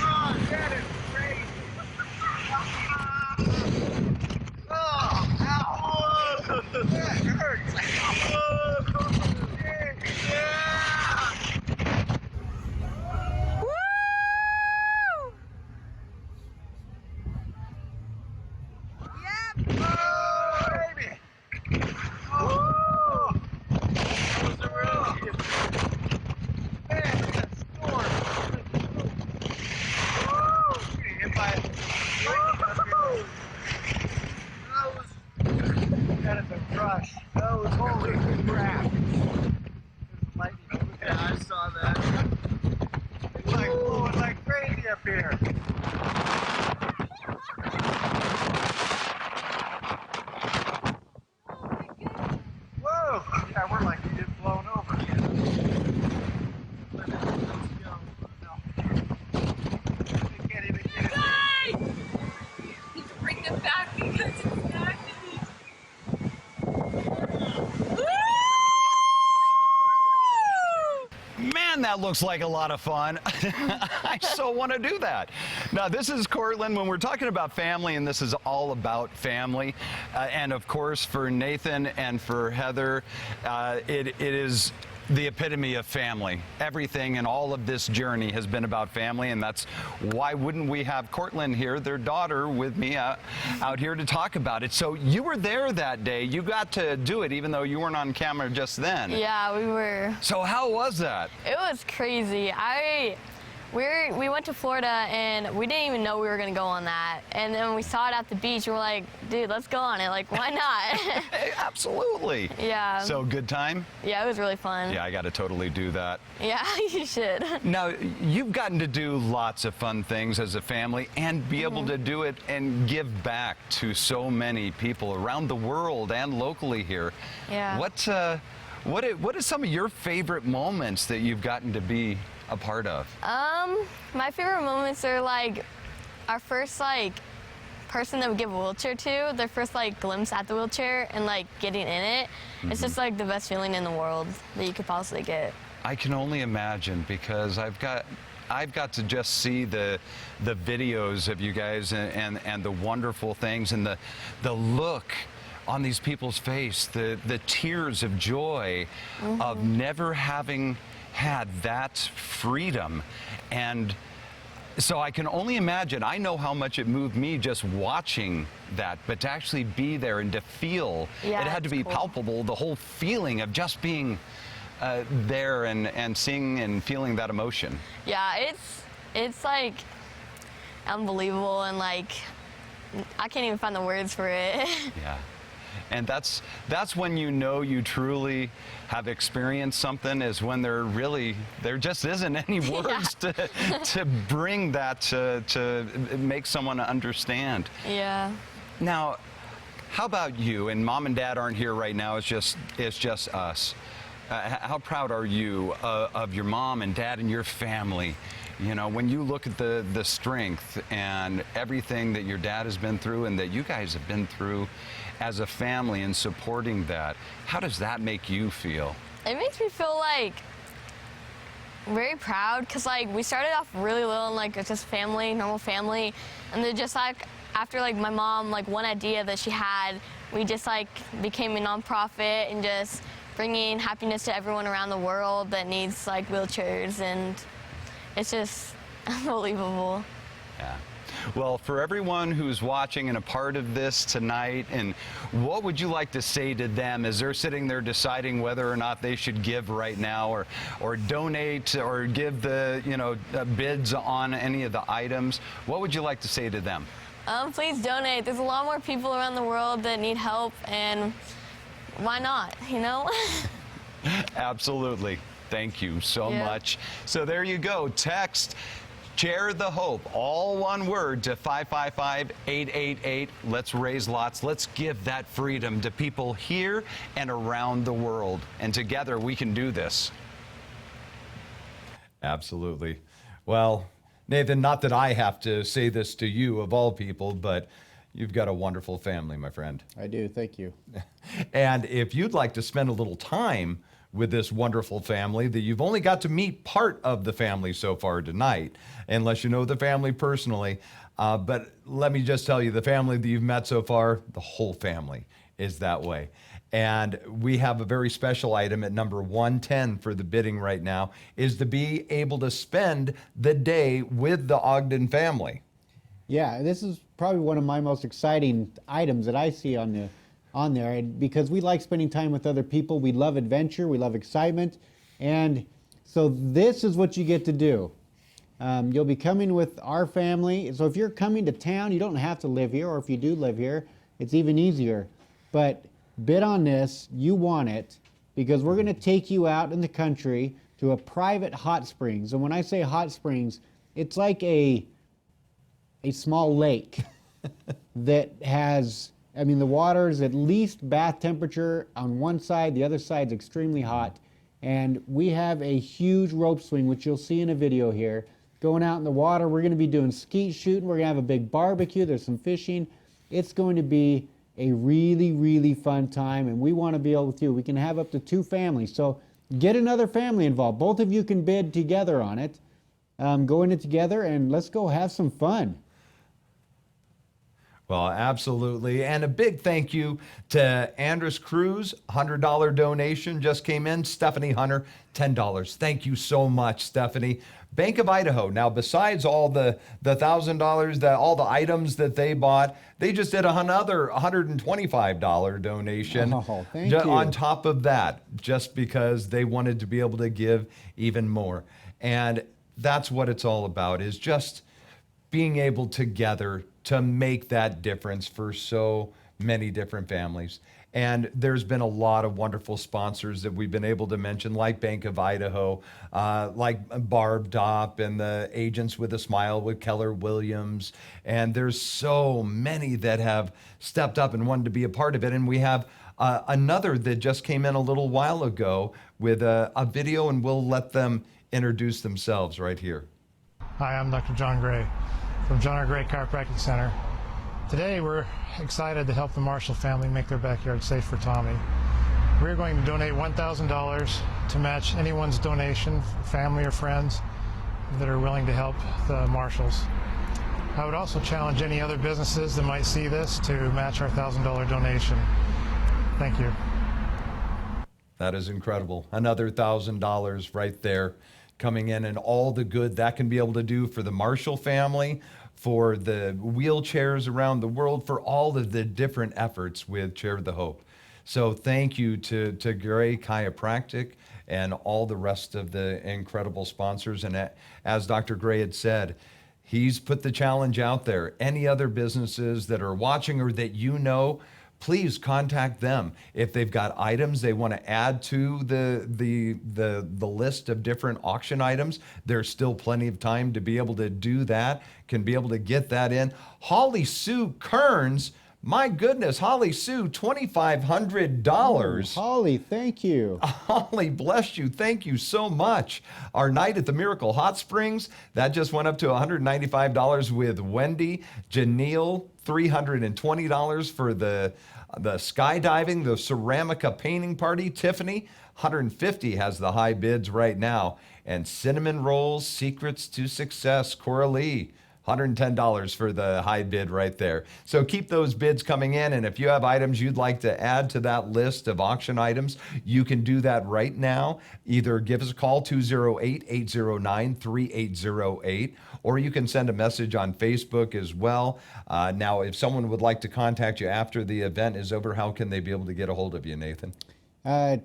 Oh, that is crazy. Oh, ow. That hurts. Yeah. Woo! Yep. Oh, baby. Oh. That is a rush. That was holy crap. There's lightning. Yeah, I saw that. It's like blowing like crazy up here. Whoa! Yeah, we're like we just blown over. Let's go. No. They can't even get it. Guys! Need to bring them back because it's not. Man, that looks like a lot of fun. I so want to do that. Now, this is Cortland when we're talking about family, and this is all about family. And of course, for Nathan and for Heather, it is the epitome of family. Everything and all of this journey has been about family, and that's why wouldn't we have Cortland here, their daughter, with me out here to talk about it. So you were there that day. You got to do it even though you weren't on camera just then. Yeah, we were. So how was that? It was crazy. We went to Florida and we didn't even know we were gonna go on that. And then we saw it at the beach and we're like, dude, let's go on it. Like, why not? Absolutely. Yeah. So good time? Yeah, it was really fun. Yeah, I got to totally do that. Yeah, you should. Now, you've gotten to do lots of fun things as a family and be able to do it and give back to so many people around the world and locally here. Yeah. What is some of your favorite moments that you've gotten to be a part of? My favorite moments are like our first person that we give a wheelchair to, their first glimpse at the wheelchair and getting in it. It's just the best feeling in the world that you could possibly get. I can only imagine because I've got to just see the videos of you guys and the wonderful things and the look on these people's face, the tears of joy of never having had that freedom. And so I can only imagine, I know how much it moved me just watching that, but to actually be there and to feel, it had to be palpable, the whole feeling of just being there and seeing and feeling that emotion. Yeah, it's unbelievable and I can't even find the words for it. Yeah. And that's when you know you truly have experienced something, is when there just isn't any words to bring that to make someone understand. Yeah. Now, how about you? And Mom and Dad aren't here right now. It's just us. How proud are you of your mom and dad and your family? You know, when you look at the strength and everything that your dad has been through and that you guys have been through as a family and supporting that, how does that make you feel? It makes me feel very proud because we started off really little and just family, normal family, and then just after my mom one idea that she had, we just became a nonprofit and just bringing happiness to everyone around the world that needs wheelchairs, and it's just unbelievable. Yeah. Well, for everyone who's watching and a part of this tonight, and what would you like to say to them as they're sitting there deciding whether or not they should give right now, or donate, or give the bids on any of the items? What would you like to say to them? Please donate. There's a lot more people around the world that need help, and why not, Absolutely. Thank you so much. So there you go. Text Share the Hope, all one word, to 555-888. Let's raise lots. Let's give that freedom to people here and around the world. And together we can do this. Absolutely. Well, Nathan, not that I have to say this to you of all people, but you've got a wonderful family, my friend. I do. Thank you. And if you'd like to spend a little time with this wonderful family, that you've only got to meet part of the family so far tonight, unless you know the family personally. But let me just tell you, the family that you've met so far, the whole family is that way. And we have a very special item at number 110 for the bidding right now, is to be able to spend the day with the Ogden family. Yeah, this is probably one of my most exciting items that I see on there, and because we like spending time with other people. We love adventure, we love excitement, and so this is what you get to do. You'll be coming with our family. So if you're coming to town, you don't have to live here, or if you do live here, it's even easier. But bid on this, you want it, because we're going to take you out in the country to a private hot springs. And when I say hot springs, it's like a small lake that has, the water is at least bath temperature on one side, the other side's extremely hot. And we have a huge rope swing, which you'll see in a video here, going out in the water. We're going to be doing skeet shooting. We're going to have a big barbecue. There's some fishing. It's going to be a really, really fun time, and we want to be able with you. We can have up to 2 families. So get another family involved. Both of you can bid together on it. Go in it together, and let's go have some fun. Well, absolutely. And a big thank you to Andres Cruz, $100 donation just came in. Stephanie Hunter, $10. Thank you so much, Stephanie. Bank of Idaho. Now, besides all the $1,000, all the items that they bought, they just did another $125 donation. Oh, thank you. On top of that, just because they wanted to be able to give even more. And that's what it's all about, is just being able together to make that difference for so many different families. And there's been a lot of wonderful sponsors that we've been able to mention, like Bank of Idaho, like Barb Dopp, and the Agents with a Smile with Keller Williams. And there's so many that have stepped up and wanted to be a part of it. And we have another that just came in a little while ago with a video, and we'll let them introduce themselves right here. Hi, I'm Dr. John Gray from John R. Gray Chiropractic Center. Today we're excited to help the Marshall family make their backyard safe for Tommy. We're going to donate $1,000 to match anyone's donation, family or friends that are willing to help the Marshalls. I would also challenge any other businesses that might see this to match our $1,000 donation. Thank you. That is incredible. Another $1,000 right there coming in, and all the good that can be able to do for the Marshall family, for the wheelchairs around the world, for all of the different efforts with Share the Hope. So thank you to Gray Chiropractic and all the rest of the incredible sponsors. And as Dr. Gray had said, he's put the challenge out there. Any other businesses that are watching or that you know, please contact them. If they've got items they want to add to the list of different auction items, there's still plenty of time to be able to do that, can be able to get that in. Holly Sue Kearns, my goodness, Holly Sue, $2,500. Holly, thank you. Holly, bless you. Thank you so much. Our night at the Miracle Hot Springs, that just went up to $195 with Wendy. Janelle, $320 for the skydiving, the Ceramica painting party. Tiffany, $150 has the high bids right now. And Cinnamon Rolls, Secrets to Success, Coralie, $110 for the high bid right there. So keep those bids coming in, and if you have items you'd like to add to that list of auction items, you can do that right now. Either give us a call, 208-809-3808, or you can send a message on Facebook as well. Now, if someone would like to contact you after the event is over, how can they be able to get a hold of you, Nathan? Go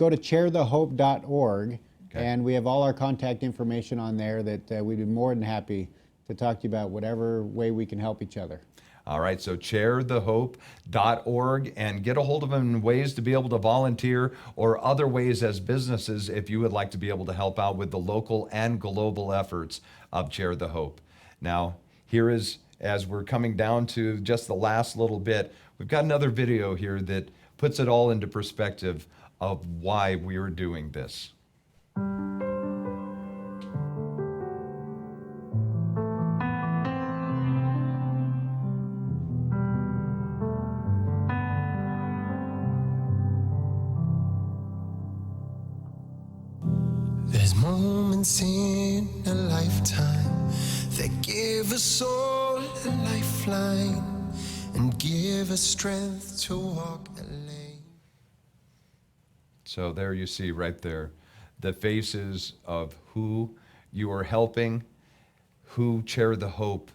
to chairthehope.org, and we have all our contact information on there that we'd be more than happy to talk to you about whatever way we can help each other. All right, so chairthehope.org, and get a hold of them in ways to be able to volunteer or other ways as businesses if you would like to be able to help out with the local and global efforts of Chair the Hope. Now, here is, as we're coming down to just the last little bit, we've got another video here that puts it all into perspective of why we are doing this. There's moments in a lifetime that give us all a lifeline and give us strength to walk a lane. So there you see right there the faces of who you are helping, who Chair the Hope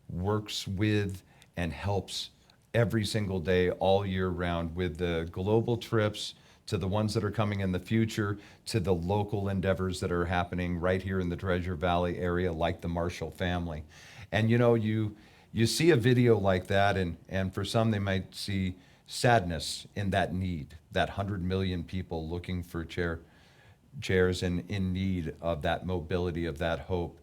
works with and helps every single day, all year round, with the global trips, to the ones that are coming in the future, to the local endeavors that are happening right here in the Treasure Valley area, like the Marshall family. And you know, you see a video like that, and for some they might see sadness in that need, that 100 million people looking for chairs and in need of that mobility, of that hope.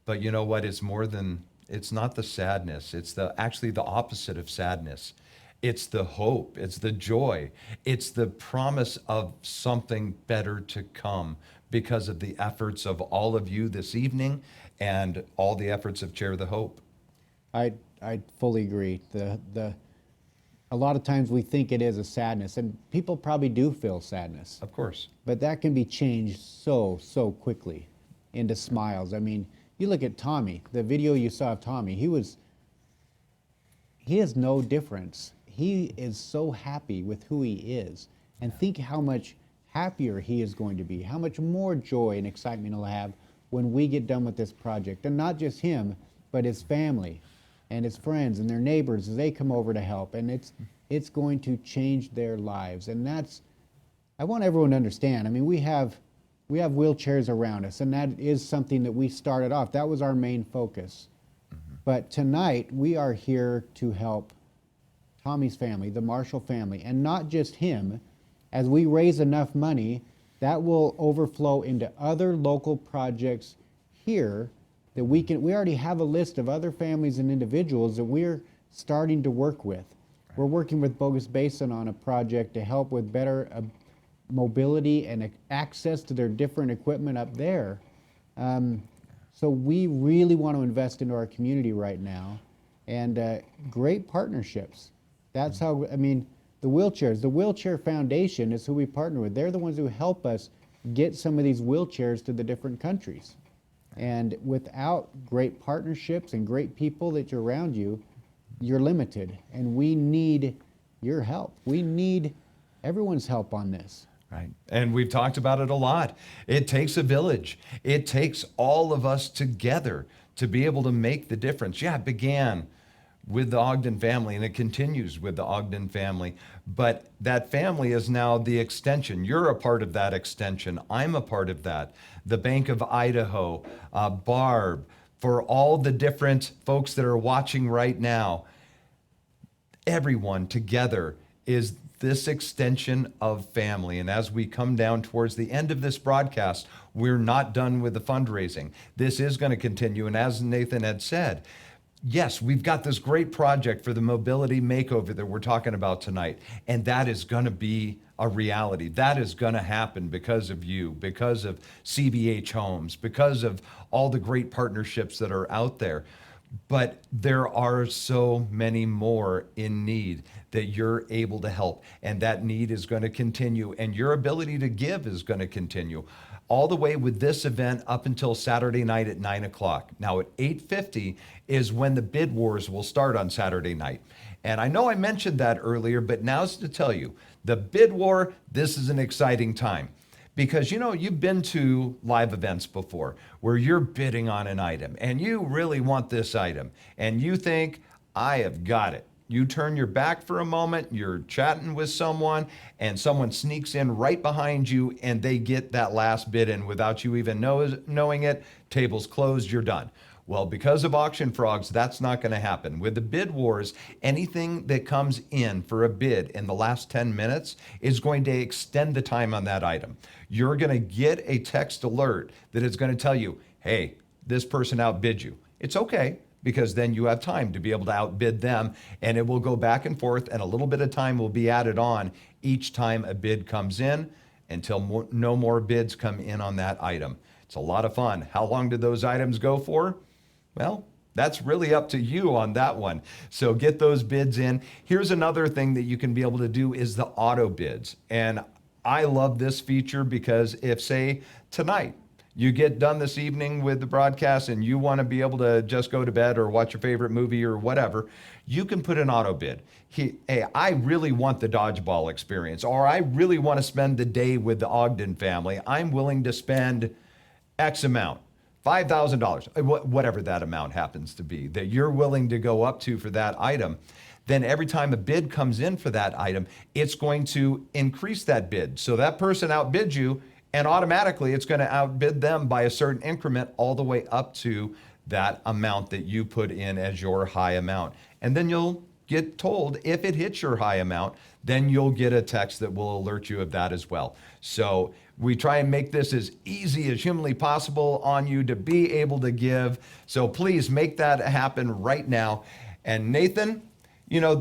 But you know what? It's more than, it's not the sadness. It's actually the opposite of sadness. It's the hope, it's the joy, it's the promise of something better to come because of the efforts of all of you this evening and all the efforts of Chair the Hope. I fully agree. A lot of times we think it is a sadness, and people probably do feel sadness. Of course. But that can be changed so quickly into smiles. I mean, you look at Tommy, the video you saw of Tommy, he has no difference. He is so happy with who he is, and think how much happier he is going to be, how much more joy and excitement he'll have when we get done with this project. And not just him, but his family and his friends and their neighbors as they come over to help. And it's going to change their lives. And I want everyone to understand. I mean, we have wheelchairs around us, and that is something that we started off. That was our main focus. But tonight, we are here to help Tommy's family, the Marshall family, and not just him. As we raise enough money, that will overflow into other local projects here that we already have a list of other families and individuals that we're starting to work with. We're working with Bogus Basin on a project to help with better mobility and access to their different equipment up there. So we really want to invest into our community right now, and great partnerships. That's how, I mean, the Wheelchair Foundation is who we partner with. They're the ones who help us get some of these wheelchairs to the different countries. And without great partnerships and great people that are around you, you're limited. And we need your help. We need everyone's help on this. Right. And we've talked about it a lot. It takes a village. It takes all of us together to be able to make the difference. Yeah, it began with the Ogden family, and it continues with the Ogden family. But that family is now the extension. You're a part of that extension. I'm a part of that. The Bank of Idaho, Barb, for all the different folks that are watching right now, everyone together is this extension of family. And as we come down towards the end of this broadcast, we're not done with the fundraising. This is going to continue. And as Nathan had said, yes, we've got this great project for the mobility makeover that we're talking about tonight, and that is going to be a reality. That is going to happen because of you, because of CBH Homes, because of all the great partnerships that are out there. But there are so many more in need that you're able to help, and that need is going to continue, and your ability to give is going to continue. all the way with this event up until Saturday night at 9 o'clock. Now at 8:50 is when the bid wars will start on Saturday night. And I know I mentioned that earlier, but now's to tell you, the bid war, this is an exciting time. Because, you know, you've been to live events before where you're bidding on an item and you really want this item and you think, I have got it. You turn your back for a moment, you're chatting with someone, and someone sneaks in right behind you and they get that last bid in without you even knowing it. Table's closed, you're done. Well, because of Auction Frogs, that's not going to happen. With the bid wars, anything that comes in for a bid in the last 10 minutes is going to extend the time on that item. You're going to get a text alert that is going to tell you, hey, this person outbid you. It's okay, because then you have time to be able to outbid them, and it will go back and forth, and a little bit of time will be added on each time a bid comes in until no more bids come in on that item. It's a lot of fun. How long did those items go for? Well, that's really up to you on that one. So get those bids in. Here's another thing that you can be able to do is the auto bids. And I love this feature because if, say, tonight, you get done this evening with the broadcast and you want to be able to just go to bed or watch your favorite movie or whatever, you can put an auto bid. Hey, I really want the dodgeball experience, or I really want to spend the day with the Ogden family. I'm willing to spend X amount. $5,000, whatever that amount happens to be, that you're willing to go up to for that item, then every time a bid comes in for that item, it's going to increase that bid. So that person outbids you, and automatically it's going to outbid them by a certain increment all the way up to that amount that you put in as your high amount. And then you'll get told if it hits your high amount, then you'll get a text that will alert you of that as well. So we try and make this as easy as humanly possible on you to be able to give. So please make that happen right now. And Nathan, you know,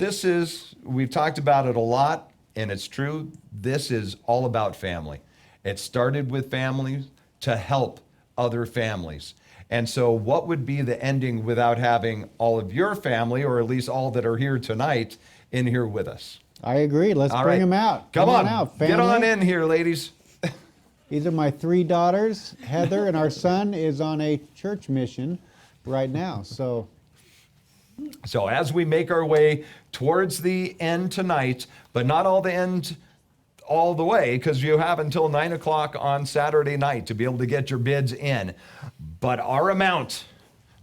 we've talked about it a lot, and it's true. This is all about family. It started with families to help other families. And so what would be the ending without having all of your family, or at least all that are here tonight, in here with us? I agree. Let's All bring right. them out. Come on. out, Get family. on in here, ladies. These are my 3 daughters, Heather, and our son is on a church mission right now. So as we make our way towards the end tonight, but not all the end all the way, because you have until 9 o'clock on Saturday night to be able to get your bids in. But our amount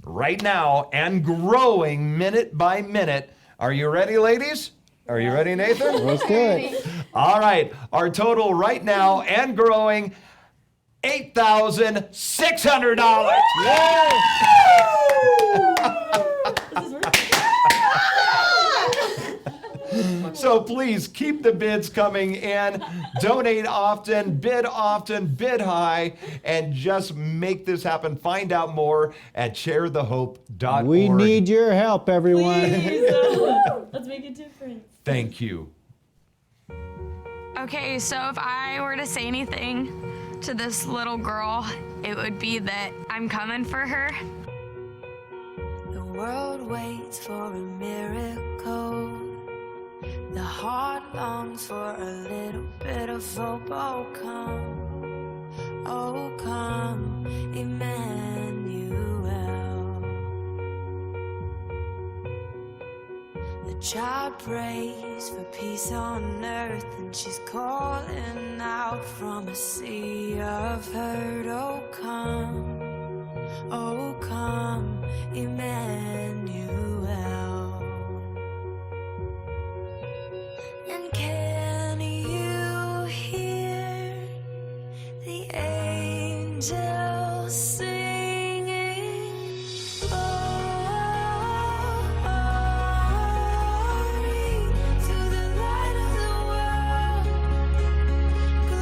right now, and growing minute by minute. Are you ready, ladies? Are you ready, Nathan? Let's do it. All right. Our total right now and growing, $8,600. So please keep the bids coming in. Donate often, bid high, and just make this happen. Find out more at sharethehope.org. we need your help, everyone. Let's make a difference. Thank you. Okay, so if I were to say anything to this little girl, it would be that I'm coming for her. The world waits for a miracle. The heart longs for a little bit of hope. Oh come, Emmanuel. The child prays for peace on earth, and she's calling out from a sea of hurt. Oh come, Emmanuel. And can you hear the angels singing? Glory to the light of the world. Glory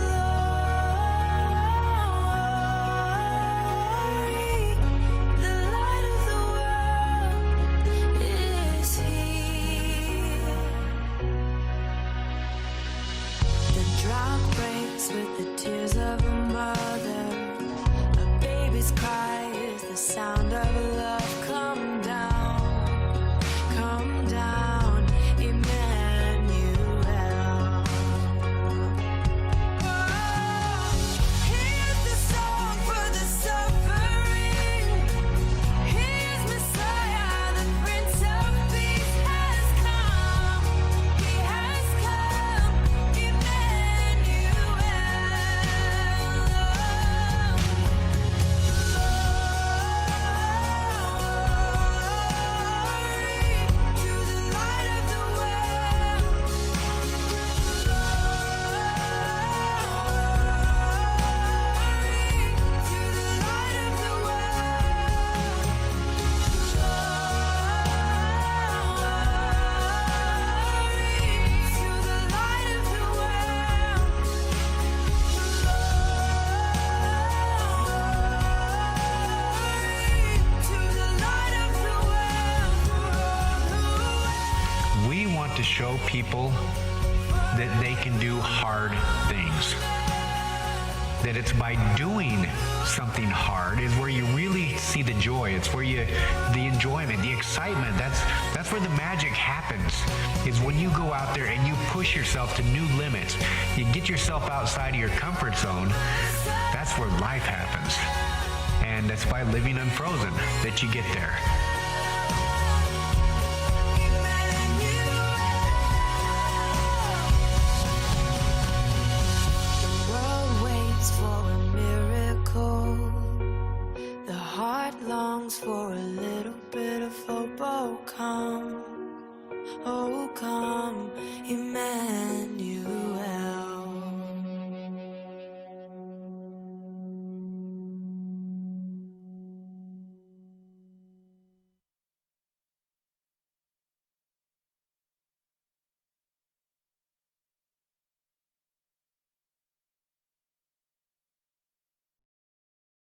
people that they can do hard things. That it's by doing something hard is where you really see the joy. It's where the enjoyment, the excitement, that's where the magic happens, is when you go out there and you push yourself to new limits. You get yourself outside of your comfort zone. That's where life happens. And it's by living unfrozen that you get there. For a miracle, the heart longs for a little bit of hope. Oh come, Emmanuel.